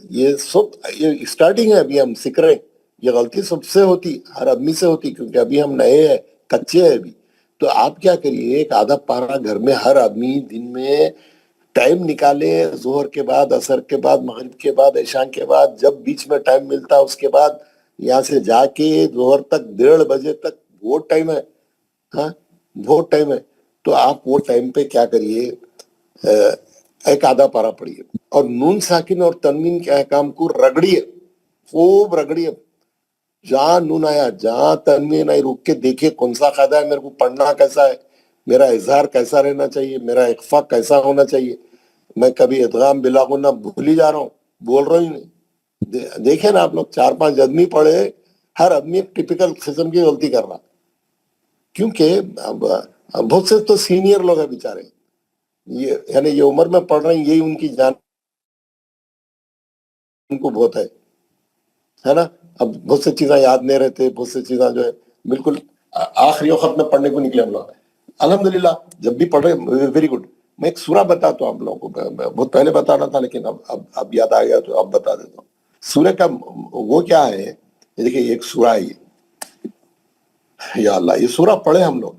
یہ سب یہ اسٹارٹنگ ہے، ابھی ہم سیکھ رہے ہیں. یہ غلطی سب سے ہوتی، ہر آدمی سے ہوتی، کیونکہ ابھی ہم نئے ہیں، کچے ہیں ابھی. تو آپ کیا کریے، ایک آدھا پارا گھر میں ہر آدمی دن میں ٹائم نکالے، ظہر کے بعد، عصر کے بعد، مغرب کے بعد، عشاء کے بعد، جب بیچ میں ٹائم ملتا اس کے بعد یہاں سے جا کے ظہر تک 1:30 بجے تک بہت ٹائم ہے. ہاں بہت ٹائم ہے. تو آپ وہ ٹائم پہ کیا کریے، ایک آدھا پارا پڑھیے اور نون ساکن اور تنوین کے احکام کو رگڑیے، خوب رگڑیے. جہاں نون آیا، جہاں تنوین آئی، رک کے دیکھیے کون سا قاعدہ ہے، میرے کو پڑھنا کیسا ہے، میرا اظہار کیسا رہنا چاہیے، میرا اخفاء کیسا ہونا چاہیے. میں کبھی ادغام بلا غنہ بھول ہی جا رہا ہوں، بول رہا ہی نہیں. دیکھیں نا آپ لوگ، 4-5 آدمی پڑھے، ہر آدمی ایک ٹپیکل قسم کی غلطی کر رہا. کیونکہ بہت سے تو سینئر لوگ ہیں بیچارے، یہ یعنی یہ عمر میں پڑھ رہے ہیں، یہی ان کی جان ان کو بہت ہے نا. اب بہت سی چیزیں یاد نہیں رہتے، بہت سی چیزیں جو ہے بالکل آخری وقت میں پڑھنے کو نکلے ہم لوگ. الحمدللہ جب بھی پڑھ رہے، ویری گڈ. میں ایک سورہ بتاتا ہوں آپ لوگوں کو، بہت پہلے بتانا تھا لیکن اب یاد آ گیا تو اب بتا دیتا ہوں. سورہ کا وہ کیا ہے، یہ دیکھیں ایک سورہ ہے، یا اللہ یہ سورہ پڑھے ہم لوگ.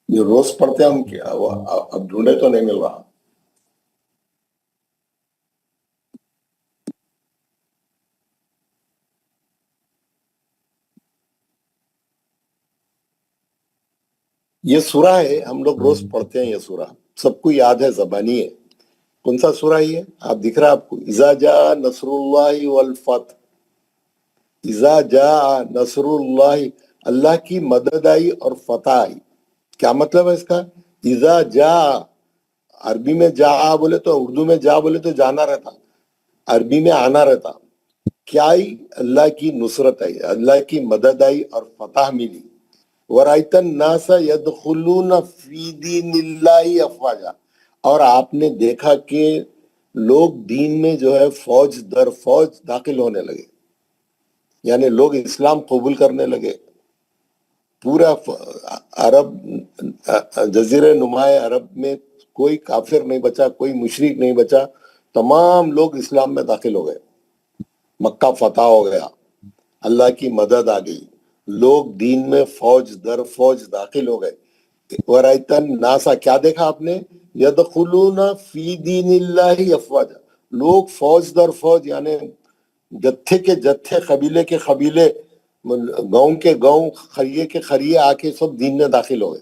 جو روز پڑھتے ہیں ہم کیا، اب ڈھونڈے تو نہیں مل رہا. یہ سورہ ہے، ہم لوگ روز پڑھتے ہیں. یہ سورہ سب کو یاد ہے، زبانی ہے. کون سا سورہ یہ آپ دکھ رہا ہے آپ کو، اذا جاء نصر اللہ والفتح. اذا جاء نصر اللہ، اللہ کی مدد آئی اور فتح آئی. کیا مطلب ہے اس کا؟ اذا جاء، عربی میں جا بولے تو، اردو میں جا بولے تو جانا رہتا، عربی میں آنا رہتا. کیا آئی؟ اللہ کی نصرت آئی، اللہ کی مدد آئی اور فتح ملی. وَرَأَيْتَ النَّاسَ يَدْخُلُونَ فِي دِينِ اللَّهِ أَفْوَاجًا، اور آپ نے دیکھا کہ لوگ دین میں جو ہے فوج در فوج داخل ہونے لگے، یعنی لوگ اسلام قبول کرنے لگے. پورا عرب جزیرے نمایاں عرب میں کوئی کافر نہیں بچا، کوئی مشرک نہیں بچا، تمام لوگ اسلام میں داخل ہو گئے. مکہ فتح ہو گیا، اللہ کی مدد آ گئی، لوگ دین میں فوج در فوج داخل ہو گئے. وَرَأَيْتَ النَّاسَ، کیا دیکھا آپ نے، يَدْخُلُونَ فِي دِينِ اللَّهِ أَفْوَاجًا، لوگ فوج در فوج، یعنی جتھے کے جتھے، قبیلے کے قبیلے، گاؤں کے گاؤں، خریے کے خریے آ کے سب دین میں داخل ہو گئے.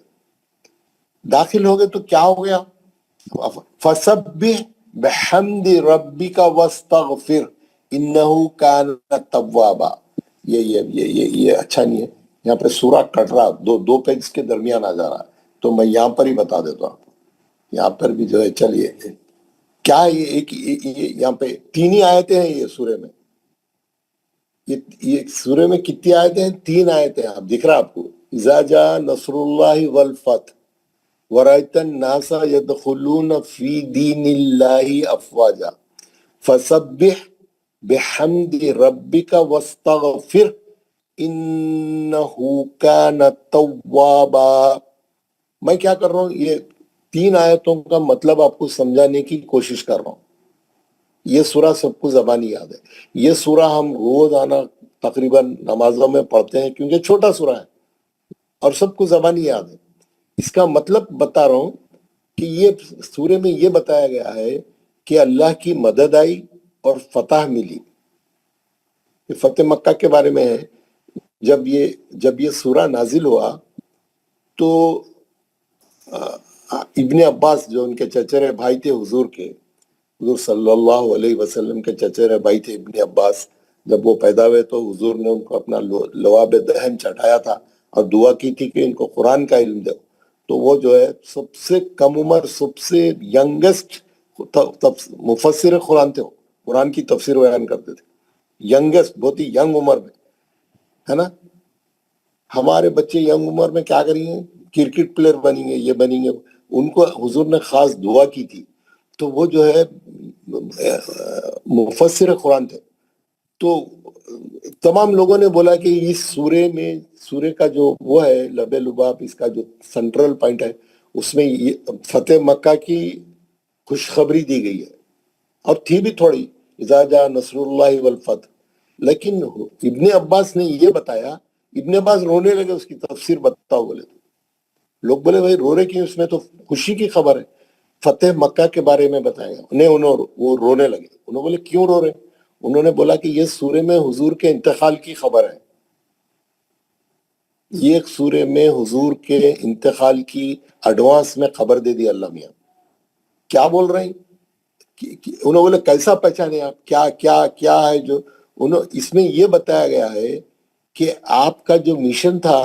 داخل ہو گئے تو کیا ہو گیا، فَسَبِّحْ بِحَمْدِ رَبِّكَ وَاسْتَغْفِرْ إِنَّهُ كَانَ تَوَّابًا. یہ اچھا نہیں ہے، یہاں پہ سورہ کٹ رہا، دو پیج کے درمیان آ جا رہا ہے، تو میں یہاں پر ہی بتا دیتا ہوں. یہاں پر بھی جو ہے چلیے کیا یہاں پہ 3 ہی آیتیں ہیں یہ سورے میں. یہ سورے میں کتنی آیتیں ہیں؟ 3 آیتیں ہیں. آپ دکھ رہا آپ کو، اذا جاء نصر اللہ والفتح ورأيت الناس يدخلون في دين الله أفواجا فسبح بحمد ربك واستغفر إنه كان توابا. میں کیا کر رہا ہوں، یہ 3 آیتوں کا مطلب آپ کو سمجھانے کی کوشش کر رہا ہوں. یہ سورہ سب کو زبانی یاد ہے. یہ سورہ ہم روزانہ تقریباً نمازوں میں پڑھتے ہیں کیونکہ چھوٹا سورہ ہے اور سب کو زبانی یاد ہے. اس کا مطلب بتا رہا ہوں کہ یہ سورے میں یہ بتایا گیا ہے کہ اللہ کی مدد آئی اور فتح ملی. یہ فتح مکہ کے بارے میں ہے. جب یہ سورہ نازل ہوا تو ابن عباس جو ان کے چچرے بھائی تھے حضور کے، حضور صلی اللہ علیہ وسلم کے چچرے بھائی تھے ابن عباس، جب وہ پیدا ہوئے تو حضور نے ان کو اپنا لواب دہن چڑھایا تھا اور دعا کی تھی کہ ان کو قرآن کا علم دو. تو وہ جو ہے سب سے کم عمر، سب سے ینگسٹ مفسر قرآن تھے. وہ قرآن کی تفسیر بیان کرتے تھے، ینگسٹ، بہت ہی ینگ عمر میں، ہے نا. ہمارے بچے ینگ عمر میں کیا کریں گے؟ کرکٹ پلیئر بنیں گے، یہ بنیں گے. ان کو حضور نے خاص دعا کی تھی. تو وہ جو ہے مفسر قرآن تھے. تو تمام لوگوں نے بولا کہ اس سورے کا جو وہ ہے لب لباب، اس کا جو سنٹرل پوائنٹ ہے، اس میں فتح مکہ کی خوشخبری دی گئی ہے، اور تھی بھی تھوڑی، اذا جاء نصر اللہ والفتح. لیکن ابن عباس نے یہ بتایا، ابن عباس رونے لگے اس کی تفسیر بتاؤ بولے. تو لوگ بولے بھائی رو رہے کیوں؟ اس میں تو خوشی کی خبر ہے، فتح مکہ کے بارے میں بتایا گیا. وہ رونے لگے. انہوں بولے کیوں رو رہے؟ انہوں نے بولا کہ یہ سورے میں حضور کے انتقال کی خبر ہے. یہ سورے میں حضور کے انتقال کی ایڈوانس میں خبر دے دی اللہ میاں. کیا بول رہے ہیں؟ انہوں بولے کیسا پہچانے آپ؟ کیا ہے جو اس میں یہ بتایا گیا ہے کہ آپ کا جو مشن تھا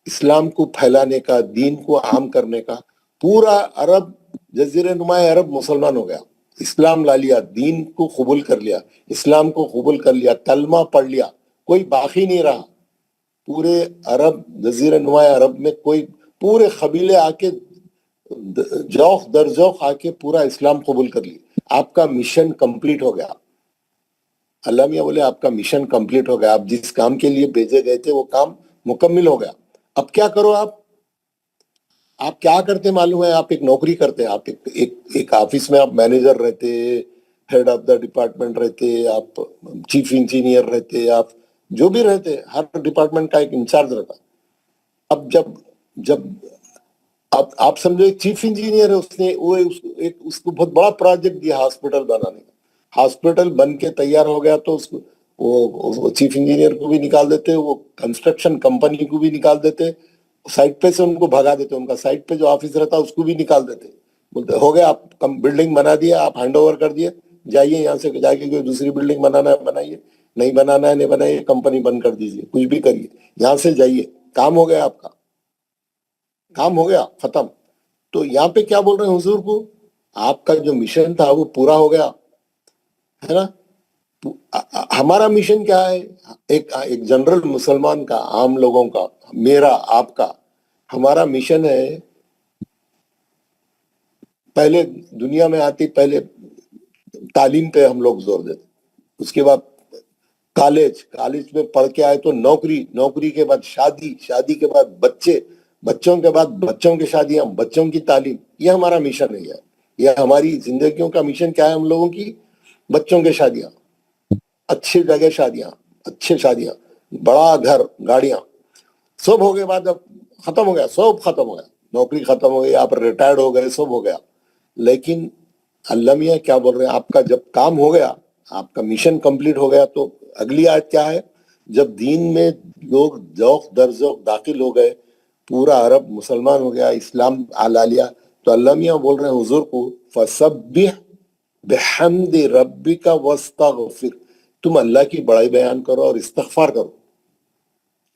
اسلام کو پھیلانے کا، دین کو عام کرنے کا، پورا عرب جزیرہ نما عرب مسلمان ہو گیا، اسلام لا لیا، دین کو قبول کر لیا، اسلام کو قبول کر لیا، کلمہ پڑھ لیا، کوئی باقی نہیں رہا. پورے عرب جزیرہ نما عرب میں کوئی پورے قبیلے آ کے جوخ در جوخ آ کے پورا اسلام قبول کر لی. آپ کا مشن کمپلیٹ ہو گیا. اللہ میاں بولے آپ کا مشن کمپلیٹ ہو گیا، آپ جس کام کے لیے بھیجے گئے تھے وہ کام مکمل ہو گیا. اب کیا کرو؟ آپ کیا کرتے معلوم ہے؟ آپ ایک نوکری کرتے، آپ ایک آفس میں آپ مینیجر رہتے، ہیڈ آف دا ڈپارٹمنٹ رہتے، آپ چیف انجینئر رہتے، آپ جو بھی رہتے، ہر ڈپارٹمنٹ کا ایک انچارج رہتا. اب جب آپ سمجھو ایک چیف انجینئر ہے، اس کو بہت بڑا پروجیکٹ دیا ہاسپٹل بنانے کا. ہاسپٹل بن کے تیار ہو گیا تو وہ چیف انجینئر کو بھی نکال دیتے، وہ کنسٹرکشن کمپنی کو بھی نکال دیتے، سائٹ پہ سے ان کو بھگا دیتے، ان کا سائٹ پہ جو آفس رہتا اس کو بھی نکال دیتے. بولتے ہو گیا، آپ بلڈنگ بنا دیا، آپ ہینڈ اوور کر دیے، جائیے یہاں سے، جا کے کوئی دوسری بلڈنگ بنانا ہے بنائیے، نہیں بنانا ہے نہیں بنائیے، کمپنی بند کر دیجیے، کچھ بھی کریے، یہاں سے جائیے. کام ہو گیا، آپ کا کام ہو گیا، ختم. تو یہاں پہ کیا بول رہے ہیں حضور کو؟ آپ کا جو مشن تھا وہ پورا ہو گیا، ہے نا. ہمارا مشن کیا ہے؟ ایک جنرل مسلمان کا، عام لوگوں کا، میرا، آپ کا، ہمارا مشن ہے پہلے دنیا میں آتی، پہلے تعلیم پہ ہم لوگ زور دیتے، اس کے بعد کالج میں پڑھ کے آئے تو نوکری کے بعد شادی کے بعد بچوں کے بعد بچوں کی شادیاں، بچوں کی تعلیم. یہ ہمارا مشن ہے. یہ ہماری زندگیوں کا مشن کیا ہے ہم لوگوں کی؟ بچوں کے شادیاں، اچھی جگہ شادیاں، بڑا گھر، گاڑیاں، سب ہو گئے. بعد اب ختم ہو گیا، سب ختم ہو گیا، نوکری ختم ہو گئی، آپ ریٹائرڈ ہو گئے، سب ہو گیا. لیکن اللہ میاں کیا بول رہے ہیں؟ آپ کا جب کام ہو گیا، آپ کا مشن کمپلیٹ ہو گیا، تو اگلی آیت کیا ہے؟ جب دین میں لوگ ذوق در ذوق داخل ہو گئے، پورا عرب مسلمان ہو گیا، اسلام لا لیا، تو اللہ میاں بول رہے ہیں حضور کو فَسَبِّحْ بِحَمْدِ رَبِّكَ وَاسْتَغْفِرْ، تم اللہ کی بڑائی بیان کرو اور استغفار کرو.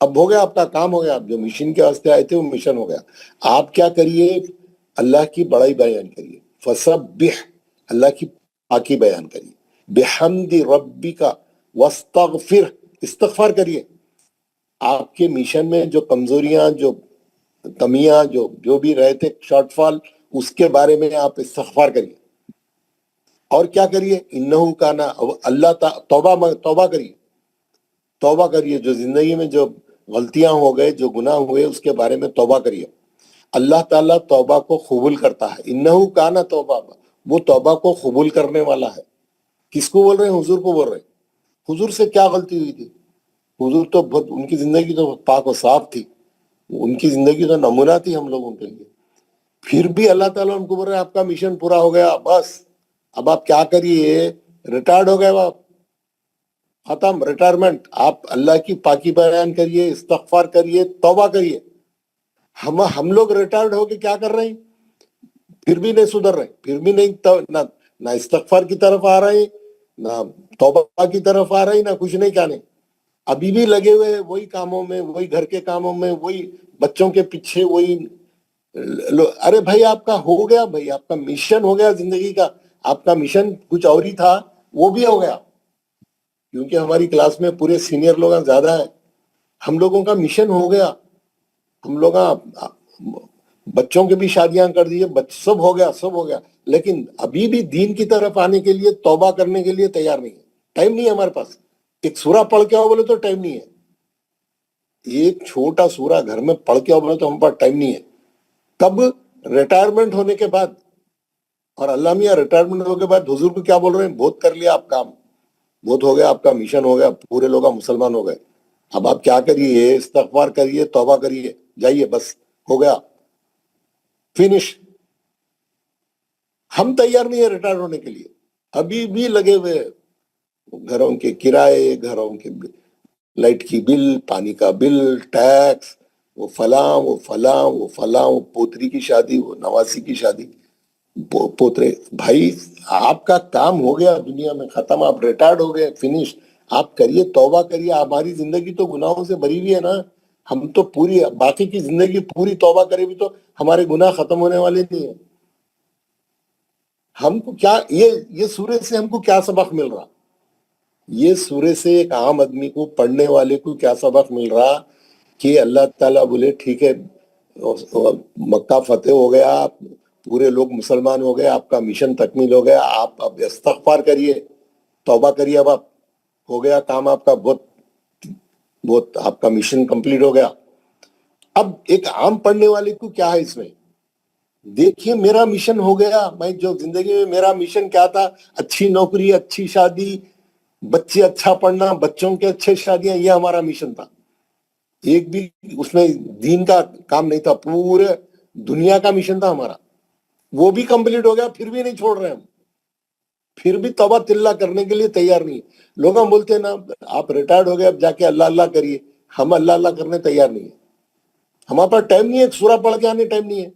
اب ہو گیا، آپ کا کام ہو گیا، آپ جو مشن کے واسطے آئے تھے وہ مشن ہو گیا. آپ کیا کریے؟ اللہ کی بڑائی بیان کریے. فَسَبِّحْ، اللہ کی پاکی بیان کریے. بِحَمْدِ رَبِّكَ وَاسْتَغْفِرْ، استغفار کریے. آپ کے مشن میں جو کمزوریاں، جو کمیاں، جو بھی رہے تھے، شارٹ فال، اس کے بارے میں آپ استغفار کریے. اور کیا کریے؟ انہو کانا، اللہ توبہ کریے. جو زندگی میں جو غلطیاں ہو گئے، جو گناہ ہوئے، اس کے بارے میں توبہ کریے. اللہ تعالیٰ توبہ کو قبول کرتا ہے. انہو کانا توبہ، وہ توبہ کو قبول کرنے والا ہے. کس کو بول رہے ہیں؟ حضور کو بول رہے ہیں. حضور سے کیا غلطی ہوئی تھی؟ حضور تو بہت، ان کی زندگی تو پاک و صاف تھی، ان کی زندگی تو نمونہ تھی ہم لوگوں کے لیے. پھر بھی اللہ تعالیٰ ان کو بول رہے ہیں آپ کا مشن پورا ہو گیا، بس اب آپ کیا کریے، ریٹائرڈ ہو گئے آپ، ختم، ریٹائرمنٹ. آپ اللہ کی پاکی بیان کریے، استغفار کریے، توبہ کریے. ہم لوگ ریٹائرڈ ہو کے کیا کر رہے ہیں؟ پھر بھی نہیں سدھر رہے، پھر بھی نہیں، نہ استغفار کی طرف آ رہے ہیں، نہ توبہ کی طرف آ رہے ہیں، نہ کچھ نہیں، کیا نہیں. ابھی بھی لگے ہوئے وہی کاموں میں، وہی گھر کے کاموں میں، وہی بچوں کے پیچھے، وہی. ارے بھائی آپ کا ہو گیا، بھائی آپ کا مشن ہو گیا زندگی کا. آپ کا مشن کچھ اور ہی تھا، وہ بھی ہو گیا. کیونکہ ہماری کلاس میں پورے سینئر لوگ زیادہ ہیں. ہم لوگوں کا مشن ہو گیا. ہم لوگ بچوں کے بھی شادیاں کر دیے، سب ہو گیا، سب ہو گیا. لیکن ابھی بھی دین کی طرف آنے کے لیے، توبہ کرنے کے لیے تیار نہیں ہے. ٹائم نہیں ہے ہمارے پاس. ایک سورہ پڑھ کے آؤ بولے تو ٹائم نہیں ہے. ایک چھوٹا سورہ گھر میں پڑھ کے آؤ بولے تو ہم پاس ٹائم نہیں ہے. کب؟ ریٹائرمنٹ ہونے کے بعد. اور اللہ میاں ریٹائرمنٹ ہونے کے بعد حضور کو کیا بول رہے ہیں؟ بہت کر لیا آپ کام، بہت ہو گیا، آپ کا مشن ہو گیا، پورے لوگ مسلمان ہو گئے. اب آپ کیا کریے؟ استغفار کریے، توبہ کریے، جائیے، بس ہو گیا، فنش. ہم تیار نہیں ہے ریٹائر ہونے کے لیے. ابھی بھی لگے ہوئے گھروں کے کرائے، گھروں کے لائٹ کی بل، پانی کا بل، ٹیکس، وہ فلاں وہ فلاں وہ فلاں، وہ پوتری کی شادی، وہ نواسی کی شادی، پوترے. بھائی آپ کا کام ہو گیا دنیا میں، ختم، آپ ریٹائرڈ ہو گئے، فنش. آپ کریے، توبہ کریے. ہماری زندگی تو گناہوں سے بھری ہوئی ہے نا. ہم تو پوری باقی کی زندگی پوری توبہ کرے بھی تو ہمارے گناہ ختم ہونے والے نہیں ہیں. ہم کو کیا یہ سورے سے ہم کو کیا سبق مل رہا؟ یہ سورے سے ایک عام آدمی کو، پڑھنے والے کو کیا سبق مل رہا؟ کہ اللہ تعالیٰ بولے ٹھیک ہے، مکہ فتح ہو گیا، پورے لوگ مسلمان ہو گئے، آپ کا مشن تکمیل ہو گیا، آپ اب استغفار کریے، توبہ کریے، اب آپ ہو گیا کام آپ کا، بہت آپ کا مشن کمپلیٹ ہو گیا. اب ایک عام پڑھنے والے کو کیا ہے اس میں؟ دیکھیے میرا مشن ہو گیا. میں جو زندگی میں میرا مشن کیا تھا؟ اچھی نوکری، اچھی شادی، بچے اچھا پڑھنا، بچوں کے اچھے شادیاں، یہ ہمارا مشن تھا. ایک بھی اس میں دین کا کام نہیں تھا، پورے دنیا کا مشن تھا ہمارا. وہ بھی کمپلیٹ ہو گیا، پھر بھی نہیں چھوڑ رہے ہم، پھر بھی توبہ تلہ کرنے کے لیے تیار نہیں. لوگ ہم بولتے ہیں نا آپ ریٹائرڈ ہو گئے اب جا کے اللہ اللہ کریے. ہم اللہ اللہ کرنے تیار نہیں ہے. ہمارے پاس ٹائم نہیں ہے، ایک سورہ پڑھ کے آنے ٹائم نہیں ہے.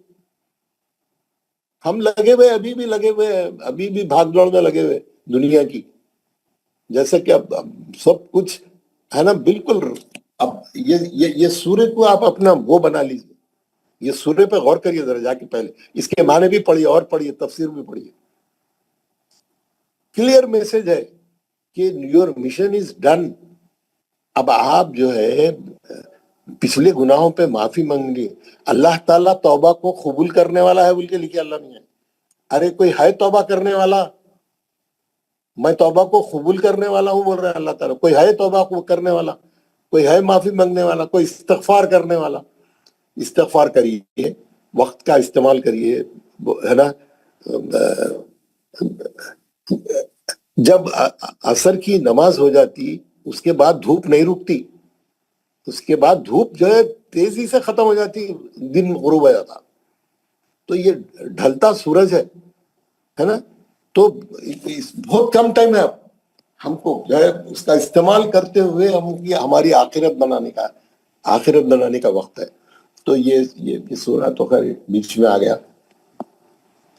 ہم لگے ہوئے، ابھی بھی لگے ہوئے، ابھی بھی بھاگ دوڑ میں لگے ہوئے دنیا کی. جیسے کہ اب سب کچھ ہے نا بالکل. اب یہ سورہ کو آپ اپنا وہ بنا لیجیے. یہ سورہ پہ غور کریے ذرا جا کے، پہلے اس کے معنی بھی پڑھیے اور پڑھیے، تفسیر بھی پڑھیے. کلیئر میسج ہے کہ یور مشن از ڈن. اب آپ جو ہے پچھلے گناہوں پہ معافی مانگ لی. اللہ تعالیٰ توبہ کو قبول کرنے والا ہے بول کے لکھے اللہ نے. ارے کوئی ہے توبہ کرنے والا؟ میں توبہ کو قبول کرنے والا ہوں بول رہے ہیں اللہ تعالیٰ. کوئی ہے توبہ کو کرنے والا؟ کوئی ہے معافی مانگنے والا؟ کوئی استغفار کرنے والا؟ استغفار کریے، وقت کا استعمال کریے، ہے نا. جب عصر کی نماز ہو جاتی اس کے بعد دھوپ نہیں رکتی، اس کے بعد دھوپ جو ہے تیزی سے ختم ہو جاتی، دن غروب ہو جاتا. تو یہ ڈھلتا سورج ہے نا. تو بہت کم ٹائم ہے. اب ہم کو جو ہے اس کا استعمال کرتے ہوئے ہماری آخرت بنانے کا وقت ہے. تو یہ سورہ تو خیر بیچ میں آ گیا.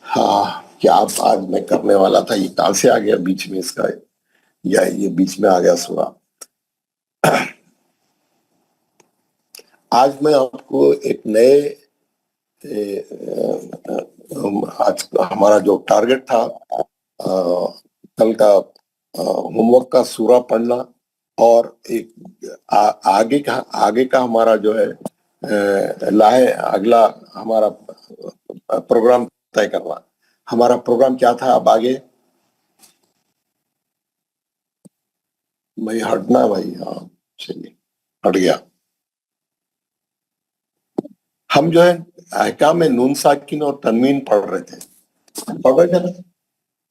ہاں کیا آج میں کرنے والا تھا، یہ کہاں سے آ گیا بیچ میں اس کا، یا یہ بیچ میں آ گیا سورہ. آج میں آپ کو ایک نئے، آج ہمارا جو ٹارگٹ تھا کل کا ہوم ورک کا سورہ پڑھنا، اور ایک آگے کا ہمارا جو ہے اگلا ہمارا پروگرام طے کرنا. ہمارا پروگرام کیا تھا اب آگے؟ بھائی ہٹنا بھائی، ہاں چلیے ہٹ گیا. ہم جو ہے احکام نون ساکن اور تنوین پڑھ رہے تھے نا.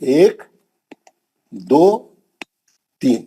1, 2, 3।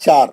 4,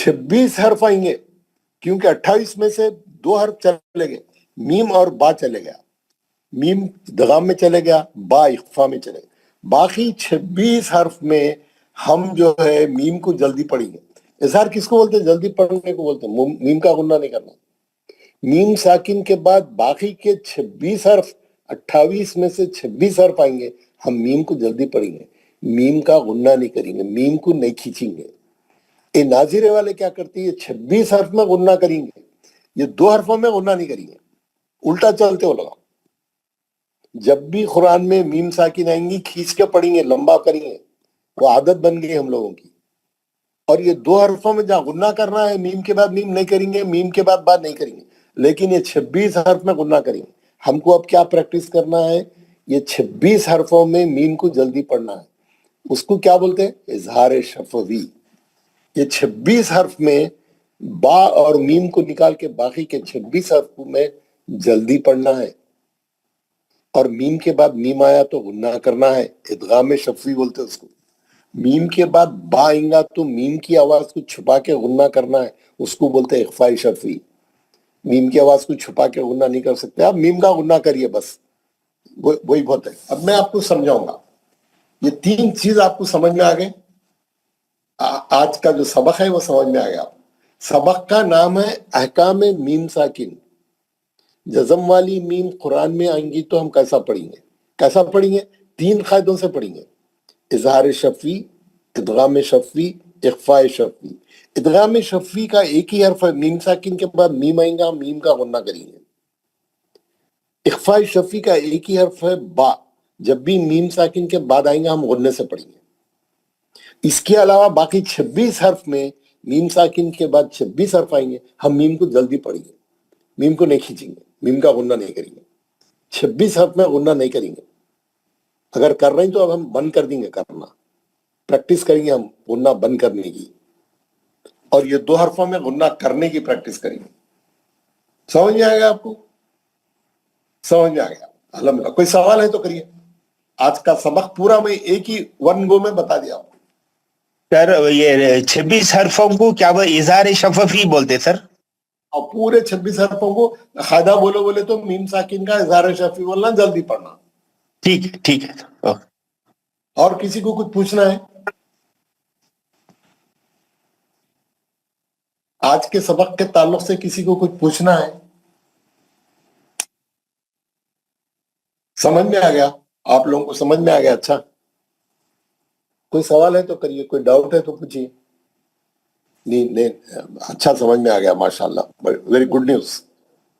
26 حرف آئیں گے کیونکہ 28 میں سے 2 حرف چلے گئے, میم اور با چلے گیا, میم ادغام میں چلے گیا, با اخفا میں چلے گیا. باقی 26 حرف میں ہم جو ہے میم کو جلدی پڑھیں گے. اظہار کس کو بولتے ہیں؟ جلدی پڑھنے کو بولتے ہیں, میم کا غنہ نہیں کرنا. میم ساکن کے بعد باقی کے 26 حرف, 28 میں سے 26 حرف آئیں گے, ہم میم کو جلدی پڑھیں گے, میم کا غنہ نہیں کریں گے, میم کو نہیں کھینچیں گے. یہ ناظرے والے کیا کرتے ہیں, 26 حرف میں غنہ کریں گے, یہ 2 حرفوں میں غنہ نہیں کریں گے, الٹا چلتے ہو لگا. جب بھی قرآن میں میم ساکن آئیں گی کھینچ کے پڑھیں گے, لمبا کریں گے, وہ عادت بن گئی ہم لوگوں کی. اور یہ 2 حرفوں میں جہاں غنہ کرنا ہے میم کے بعد میم نہیں کریں گے, میم کے بعد نہیں کریں گے, لیکن یہ 26 حرف میں غنہ کریں گے. ہم کو اب کیا پریکٹس کرنا ہے, یہ 26 حرفوں میں میم کو جلدی پڑھنا ہے. اس کو کیا بولتے ہیں؟ اظہار شفوی. یہ 26 حرف میں با اور میم کو نکال کے باقی کے 26 حرف میں جلدی پڑھنا ہے, اور میم کے بعد میم آیا تو غنہ کرنا ہے, ادغام شفوی بولتے ہیں اس کو. میم کے بعد با آئیں گا تو میم کی آواز کو چھپا کے غنہ کرنا ہے, اس کو بولتے ہیں اخفاء شفوی. میم کی آواز کو چھپا کے غنہ نہیں کر سکتے, آپ میم کا غنہ کریے بس, وہی بہت ہے. اب میں آپ کو سمجھاؤں گا, یہ 3 چیز آپ کو سمجھ میں آ گئے. آج کا جو سبق ہے وہ سمجھ میں آ گیا. سبق کا نام ہے احکام میم ساکن. جزم والی میم قرآن میں آئیں گی تو ہم کیسا پڑھیں گے؟ کیسا پڑھیں گے؟ 3 قاعدوں سے پڑھیں گے, اظہار شفوی, ادغام شفوی, اخفاء شفوی. ادغام شفوی کا ایک ہی حرف ہے, میم ساکن کے بعد میم آئیں گا, میم کا غنہ کریں گے. اخفاء شفوی کا ایک ہی حرف ہے با, جب بھی میم ساکن کے بعد آئیں گا ہم غنہ سے پڑھیں گے. اس کے علاوہ باقی 26 حرف میں میم ساکن کے بعد 26 حرف آئیں گے, ہم میم کو جلدی پڑھیں گے, میم کو نہیں کھینچیں گے, میم کا غنہ نہیں کریں گے. 26 حرف میں غنہ نہیں کریں گے. اگر کر رہے ہیں تو اب ہم بند کر دیں گے کرنا, پریکٹس کریں گے ہم غنہ بند کرنے کی, اور یہ 2 حرفوں میں غنہ کرنے کی پریکٹس کریں گے. سمجھ میں آئے گا آپ کو؟ سمجھ میں آ گیا الحمدللہ. کوئی سوال ہے تو کریے. آج کا سبق پورا میں ایک ہی ون گو میں بتا دیا آپ کو. سر یہ 26 حرفوں کو کیا وہ اظہار شفوی بولتے سر؟ اور پورے 26 حرفوں کو قاعدہ بولے تو میم ساکن کا اظہار شفوی بولنا, جلدی پڑھنا. ٹھیک ہے. اور کسی کو کچھ پوچھنا ہے؟ آج کے سبق کے تعلق سے کسی کو کچھ پوچھنا ہے؟ سمجھ میں آ گیا آپ لوگوں کو؟ سمجھ میں آ گیا؟ اچھا, کوئی سوال ہے تو کریے, کوئی ڈاؤٹ ہے تو پوچھیے. نہیں, اچھا سمجھ میں آ گیا, ماشاءاللہ, ویری گڈ نیوز.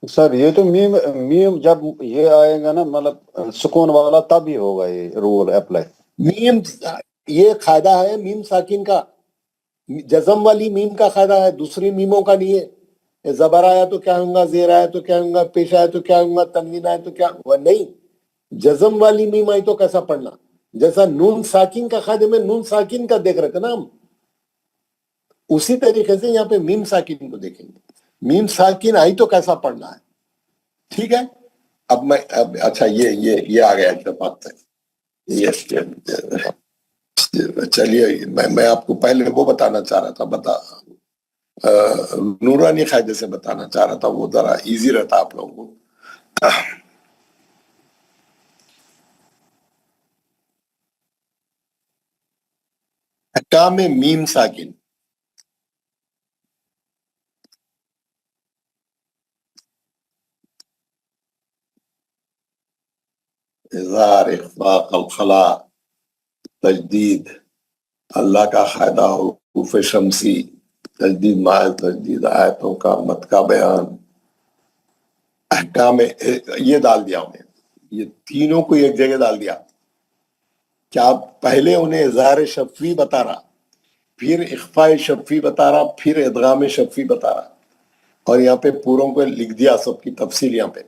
سر یہ تو میم جب یہ آئے گا نا, مطلب سکون والا, تب ہی ہوگا یہ رول اپلائی. میم یہ قاعدہ ہے میم ساکن کا, جزم والی میم کا قاعدہ ہے, دوسری میموں کا نہیں ہے. زبر آیا تو کیا ہوں گا, زیر آیا تو کیا ہوں گا, پیش آیا تو کیا ہوں گا, تنوین آیا تو کیا, وہ نہیں. جزم والی میم آئی تو کیسا پڑھنا, جیسا نون ساکن کا قاعدے میں نون ساکن کا دیکھ رہے تھے نا ہم, اسی طریقے سے یہاں پہ میم ساکن کو دیکھیں گے. میم ساکن آئی تو کیسا پڑھنا ہے. ٹھیک ہے, اب اچھا یہ آ گیا اتفاق سے. چلیے, میں آپ کو پہلے وہ بتانا چاہ رہا تھا, نورانی قاعدے سے بتانا چاہ رہا تھا, وہ ذرا ایزی رہتا آپ لوگوں کو. احکام میم ساکن. اظہار, اخفاء, قلقلہ, تجدید, اللہ کا قاعدہ حروف شمسی, تجدید مائل, تجدید آیتوں کا مت کا بیان, احکام یہ ڈال دیا انہیں, یہ تینوں کو ایک جگہ ڈال دیا. کیا پہلے انہیں اظہار شفوی بتا رہا, پھر اخفاء شفوی بتا رہا, پھر ادغام شفوی بتا رہا, اور یہاں پہ پوروں کو لکھ دیا سب کی تفصیل. یہاں پہ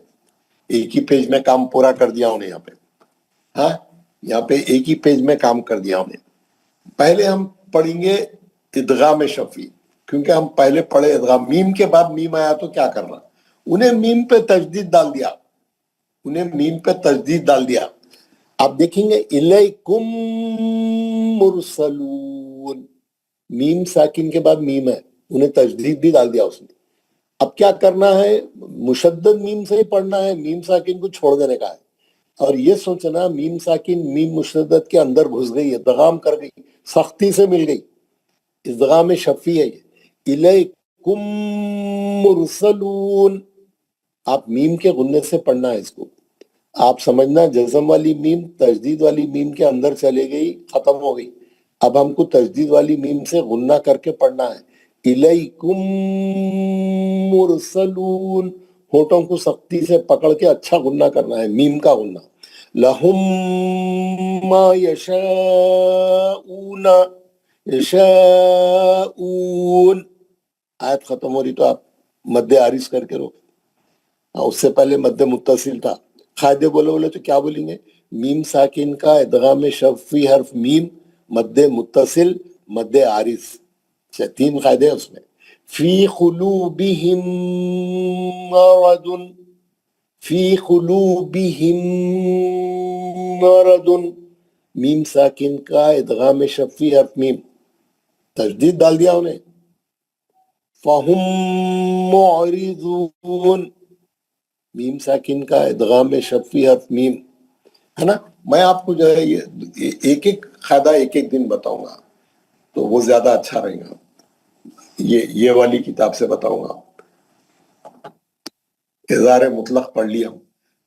ایک ہی پیج میں کام پورا کر دیا انہیں. یہاں پہ یہاں پہ ایک ہی پیج میں کام کر دیا انہیں. پہلے ہم پڑھیں گے ادغام شفوی, کیونکہ ہم پہلے پڑھے ادغام. میم کے بعد میم آیا تو کیا کرنا, انہیں میم پہ تجدید ڈال دیا, آپ دیکھیں گے الیکم مرسلون, میم ساکن کے بعد میم ہے, انہیں تجدید بھی ڈال دیا اس نے. اب کیا کرنا ہے؟ مشدد میم سے ہی پڑھنا ہے، میم ساکن کو چھوڑ دینے کا ہے. اور یہ سوچنا میم ساکن میم مشدد کے اندر گھس گئی، ادغام کر گئی، سختی سے مل گئی. ادغام شفی ہے یہ. الیکم مرسلون، آپ میم کے غننے سے پڑھنا ہے اس کو. آپ سمجھنا جزم والی میم تجدید والی میم کے اندر چلے گئی، ختم ہو گئی. اب ہم کو تجدید والی میم سے غنہ کر کے پڑھنا ہے. الیکم مرسلون، ہونٹوں کو سختی سے پکڑ کے اچھا غنہ کرنا ہے، میم کا غنہ. لہم ما یشاؤون، یشاؤون، آیت ختم ہو رہی تو آپ مد عارض کر کے روک. اس سے پہلے مد متصل تھا. قاعدے بولے تو کیا بولیں گے؟ میم ساکن کا ادغام شفی حرف میم، مد متصل، مد عارض. 3 قاعدے اس میں. فی قلوبہم مرض، فی قلوبہم مرض، میم ساکن کا ادغام شفی حرف میم، تجدید ڈال دیا انہیں. فہم معرضون، میم ساکن کا ادغام شفی حرف میم ہے نا. میں آپ کو جو ہے یہ ایک ایک قاعدہ ایک ایک دن بتاؤں گا تو وہ زیادہ اچھا رہے گا. یہ والی کتاب سے بتاؤں گا. اظہار مطلق پڑھ لیا.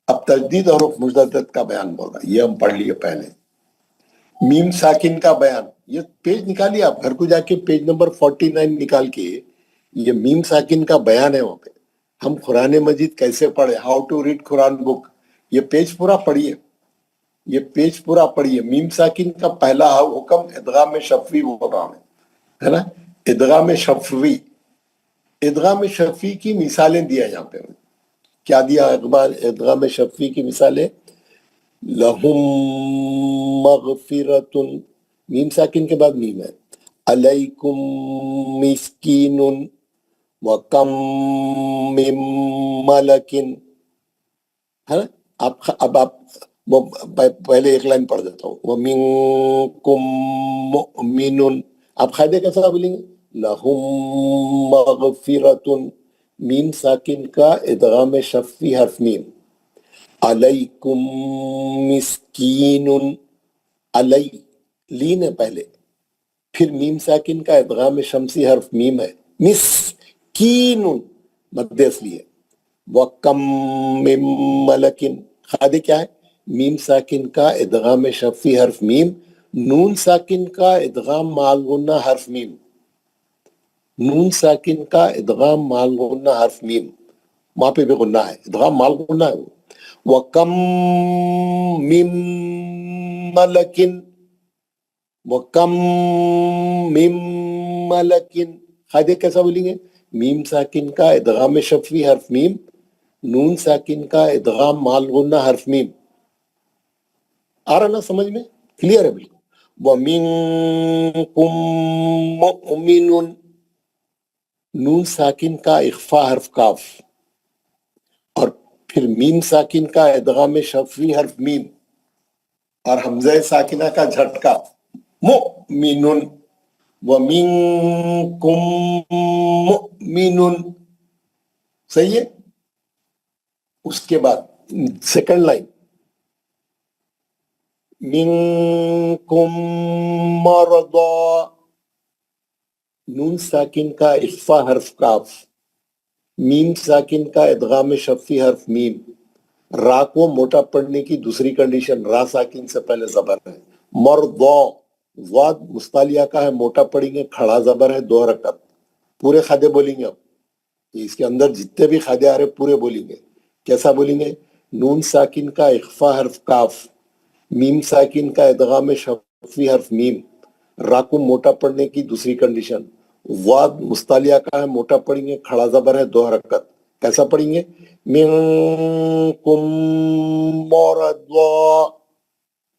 اب تجدید اور حروف مشدد کا بیان بول رہا ہے، یہ ہم پڑھ لیے پہلے. میم ساکن کا بیان، یہ پیج نکالیے آپ گھر کو جا کے، پیج نمبر 49 نکال کے، یہ میم ساکن کا بیان ہے. وہاں پہ ہم قرآن مجید کیسے پڑھے، ہاؤ ٹو ریڈ قرآن بک، یہ پیج پورا پڑھیے، یہ پیج پورا پڑھیے. میم ساکن کا پہلا حکم ادغام شفوی بول رہا ہوں ہے نا. ادغام شفوی، ادغام شفوی کی مثالیں دیا یہاں پہ. کیا دیا ادغام شفوی کی مثالیں؟ لہم مغفرۃ، میم ساکن کے بعد میم ہے. علیکم مسکین، وَكَمْ مِن مَلَكٍ، ہے نا. اب آپ پہلے ایک لائن پڑھ دیتا ہوں. وَمِنْكُمْ مُؤْمِنٌ، آپ قاعدے کیسا بولیں گے؟ لَهُمْ مَغْفِرَةٌ، میم ساکن کا ادغام شفی حرف میم. علیکم مسکین، علی لین ہے پہلے، پھر میم ساکن کا ادغام شمسی حرف میم ہے. مسکین مد اصلی ہے. وَكَمْ مِن مَلَكٍ، قاعدے کیا ہے؟ میم ساکن کا ادغام شفی حرف میم، نون ساکن کا ادغام مال غنہ حرف میم، نون ساکن کا ادغام مال غنہ حرف میم، وہاں پہ بھی غنہ ہے، ادغام مال غنہ ہے. وَكَمْ مِن مَلَكٍ، وَكَمْ مِن مَلَكٍ، قاعدے کیسا بولیں گے؟ میم ساکن کا ادغام شفوی حرف میم، نون ساکن کا ادغام مال غنہ حرف میم. آ رہا نا سمجھ میں؟ کلیئر ہے بالکل. وَمِنْكُمْ مُؤْمِنٌ، نون ساکن کا اخفا حرف کاف، اور پھر میم ساکن کا ادغام شفوی حرف میم، اور حمزہ ساکنہ کا جھٹکا مؤمنٌ. وَمِنْكُمْ مُؤْمِنٌ، صحیح ہے. اس کے بعد سیکنڈ لائن، مِنْكُمْ مَرْضَى، نون ساکن کا اخفا حرف کاف، میم ساکن کا ادغام شفی حرف میم. را کو موٹا پڑھنے کی دوسری کنڈیشن، را ساکن سے پہلے زبر ہے. مرضا، ضاد مستعلیہ کا ہے، موٹا پڑھیں گے، کھڑا زبر ہے، 2 حرکت. پورے خادے بولیں گے. اب اس کے اندر جتنے بھی خادے آ رہے پورے بولیں گے. کیسا بولیں گے؟ نون ساکن کا اخفا حرف کاف، میم ساکن کا ادغام شفی حرف میم، را کو موٹا پڑھنے کی دوسری کنڈیشن، ضاد مستعلیہ کا ہے، موٹا پڑھیں گے، کھڑا زبر ہے، 2 حرکت. کیسا پڑھیں گے؟ منکم مرضا،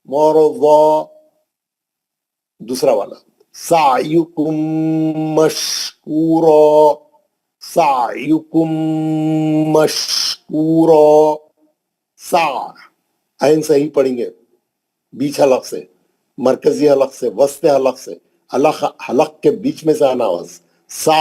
مرضا. دوسرا والا، سعیکم مشکورا، سعیکم مشکورا. سا عین صحیح پڑھیں گے، بیچ حلق سے، مرکزی حلق سے، وسط حلق سے، حلق کے بیچ میں سے آنا آواز. سا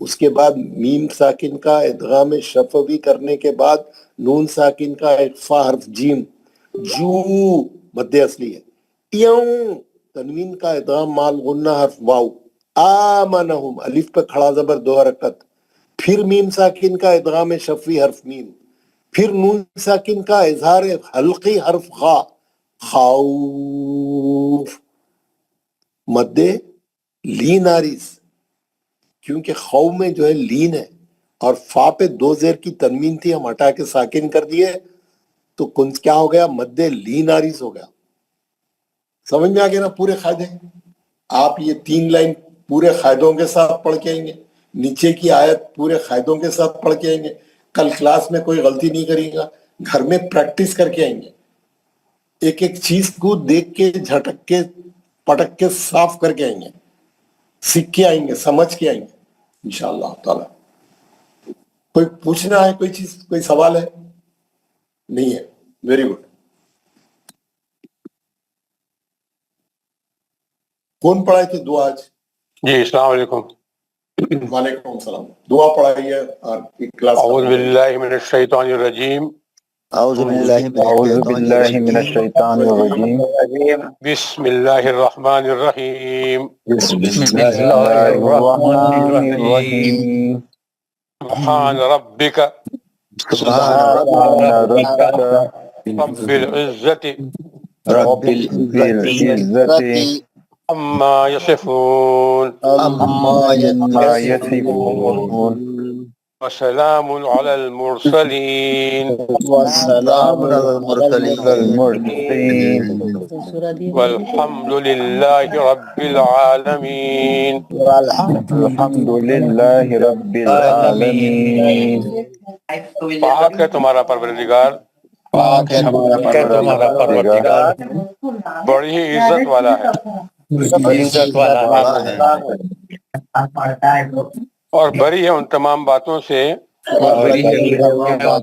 اس کے بعد میم ساکن کا ادغام شفوی کرنے کے بعد نون ساکن کا اخفا حرف جیم، جو مد اصلی ہے، یوں تنوین کا ادغام مال غنہ حرف واو، آمنہم الف پہ کھڑا زبر 2 حرکت، پھر میم ساکن کا ادغام شفوی حرف میم، پھر نون ساکن کا اظہار حلقی حرف خا، خوف، مد لین آریز، کیونکہ خو میں جو ہے لین ہے اور فا پہ 2 زیر کی تنوین تھی، ہم ہٹا کے ساکن کر دیے تو کیا ہو گیا؟ مد لین آریز ہو گیا۔ سمجھ میں آ گیا نا پورے قاعدے؟ آپ یہ 3 لائن پورے قاعدوں کے ساتھ پڑھ کے آئیں گے، نیچے کی آیت پورے قاعدوں کے ساتھ پڑھ کے آئیں گے، کل کلاس میں کوئی غلطی نہیں کریں گا، گھر میں پریکٹس کر کے آئیں گے، ایک ایک چیز کو دیکھ کے جھٹک کے پٹک کے صاف کر کے آئیں گے، سیکھ کے آئیں گے، سمجھ کے آئیں گے انشاءاللہ تعالی۔ کوئی پوچھنا ہے کوئی چیز، کوئی سوال ہے؟ نہیں ہے، ویری گڈ۔ کون پڑھائے تھے دعا آج؟ جی السلام علیکم۔ وعلیکم السلام۔ دعا پڑھائیے اور کلاس۔ اعوذ باللہ من الشیطان الرجیم، اعوذ باللہ من الشیطان الرجیم، بسم اللہ الرحمن الرحیم، بسم اللہ الرحمن الرحیم، سبحان ربک سبحان ربک رب العزت رب العزت عما یصفون عما یصفون وسلام علی المرسلین والسلام علی المرسلین والحمد للہ رب العالمین۔ الحمد للہ رب العالمین۔ پاک ہے تمہارا پروردگار، پاک ہے ہمارا پروردگار، بڑی ہی عزت والا ہے عزت والا ہے اور بری ہے ان تمام باتوں سے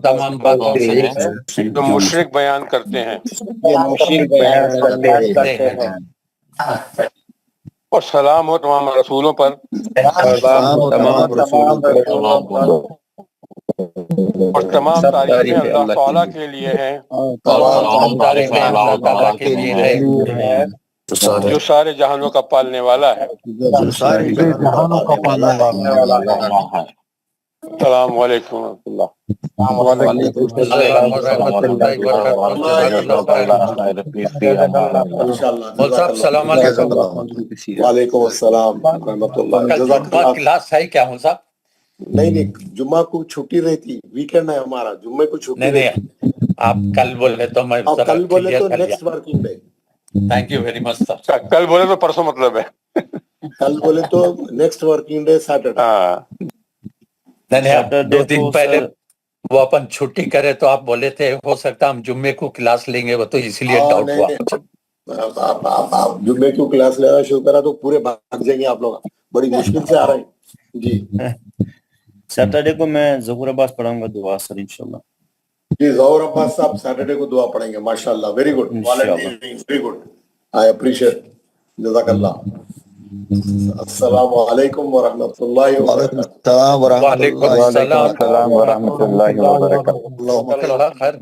تمام باتوں سے جو مشرک بیان کرتے ہیں، یہ مشرک بیان کرتے ہیں، اور سلام ہو تمام رسولوں پر تمام رسولوں پر اور تمام تعریفیں اللہ تعالیٰ کے لیے ہیں جو سارے جہانوں کا پالنے والا ہے۔ السلام علیکم ورحمۃ اللہ۔ السلام علیکم۔ وعلیکم السلام ورحمۃ اللہ۔ جزاک اللہ۔ کلاس ہے کیا ہوں صاحب؟ نہیں، جمعہ کو چھٹی رہتی، ویکینڈ ہے ہمارا، جمعے کو چھٹی نہیں، آپ کل بولے تو میں اور کل بولے تو next working day. Thank you very much sir. کل بولے تو پرسوں مطلب ہے، کل بولے تو نیکسٹ ورکنگ ڈے سیٹرڈے۔ نہیں، 2 دن پہلے وہ اپن چھٹی کرے تو آپ بولے تھے ہو سکتا ہم جمعے کو کلاس لیں گے، وہ تو اس لیے ڈاؤٹ ہوا۔ آپ جمعے کی کلاس لینا شروع کرا تو پورے بھاگ جائیں گے آپ لوگ، بڑی مشکل سے آ رہے ہیں جی۔ سیٹرڈے کو میں ظہور عباس پڑھاؤں گا دعا سر انشاءاللہ۔ جی ظہور عباس صاحب سیٹرڈے کو دعا پڑھیں گے، ماشاءاللہ، very good, very good, I appreciate, جزاک اللہ۔ السلام علیکم ورحمۃ اللہ وبرکاتہ۔ وعلیکم السلام ورحمۃ اللہ وبرکاتہ۔ اللہ خیر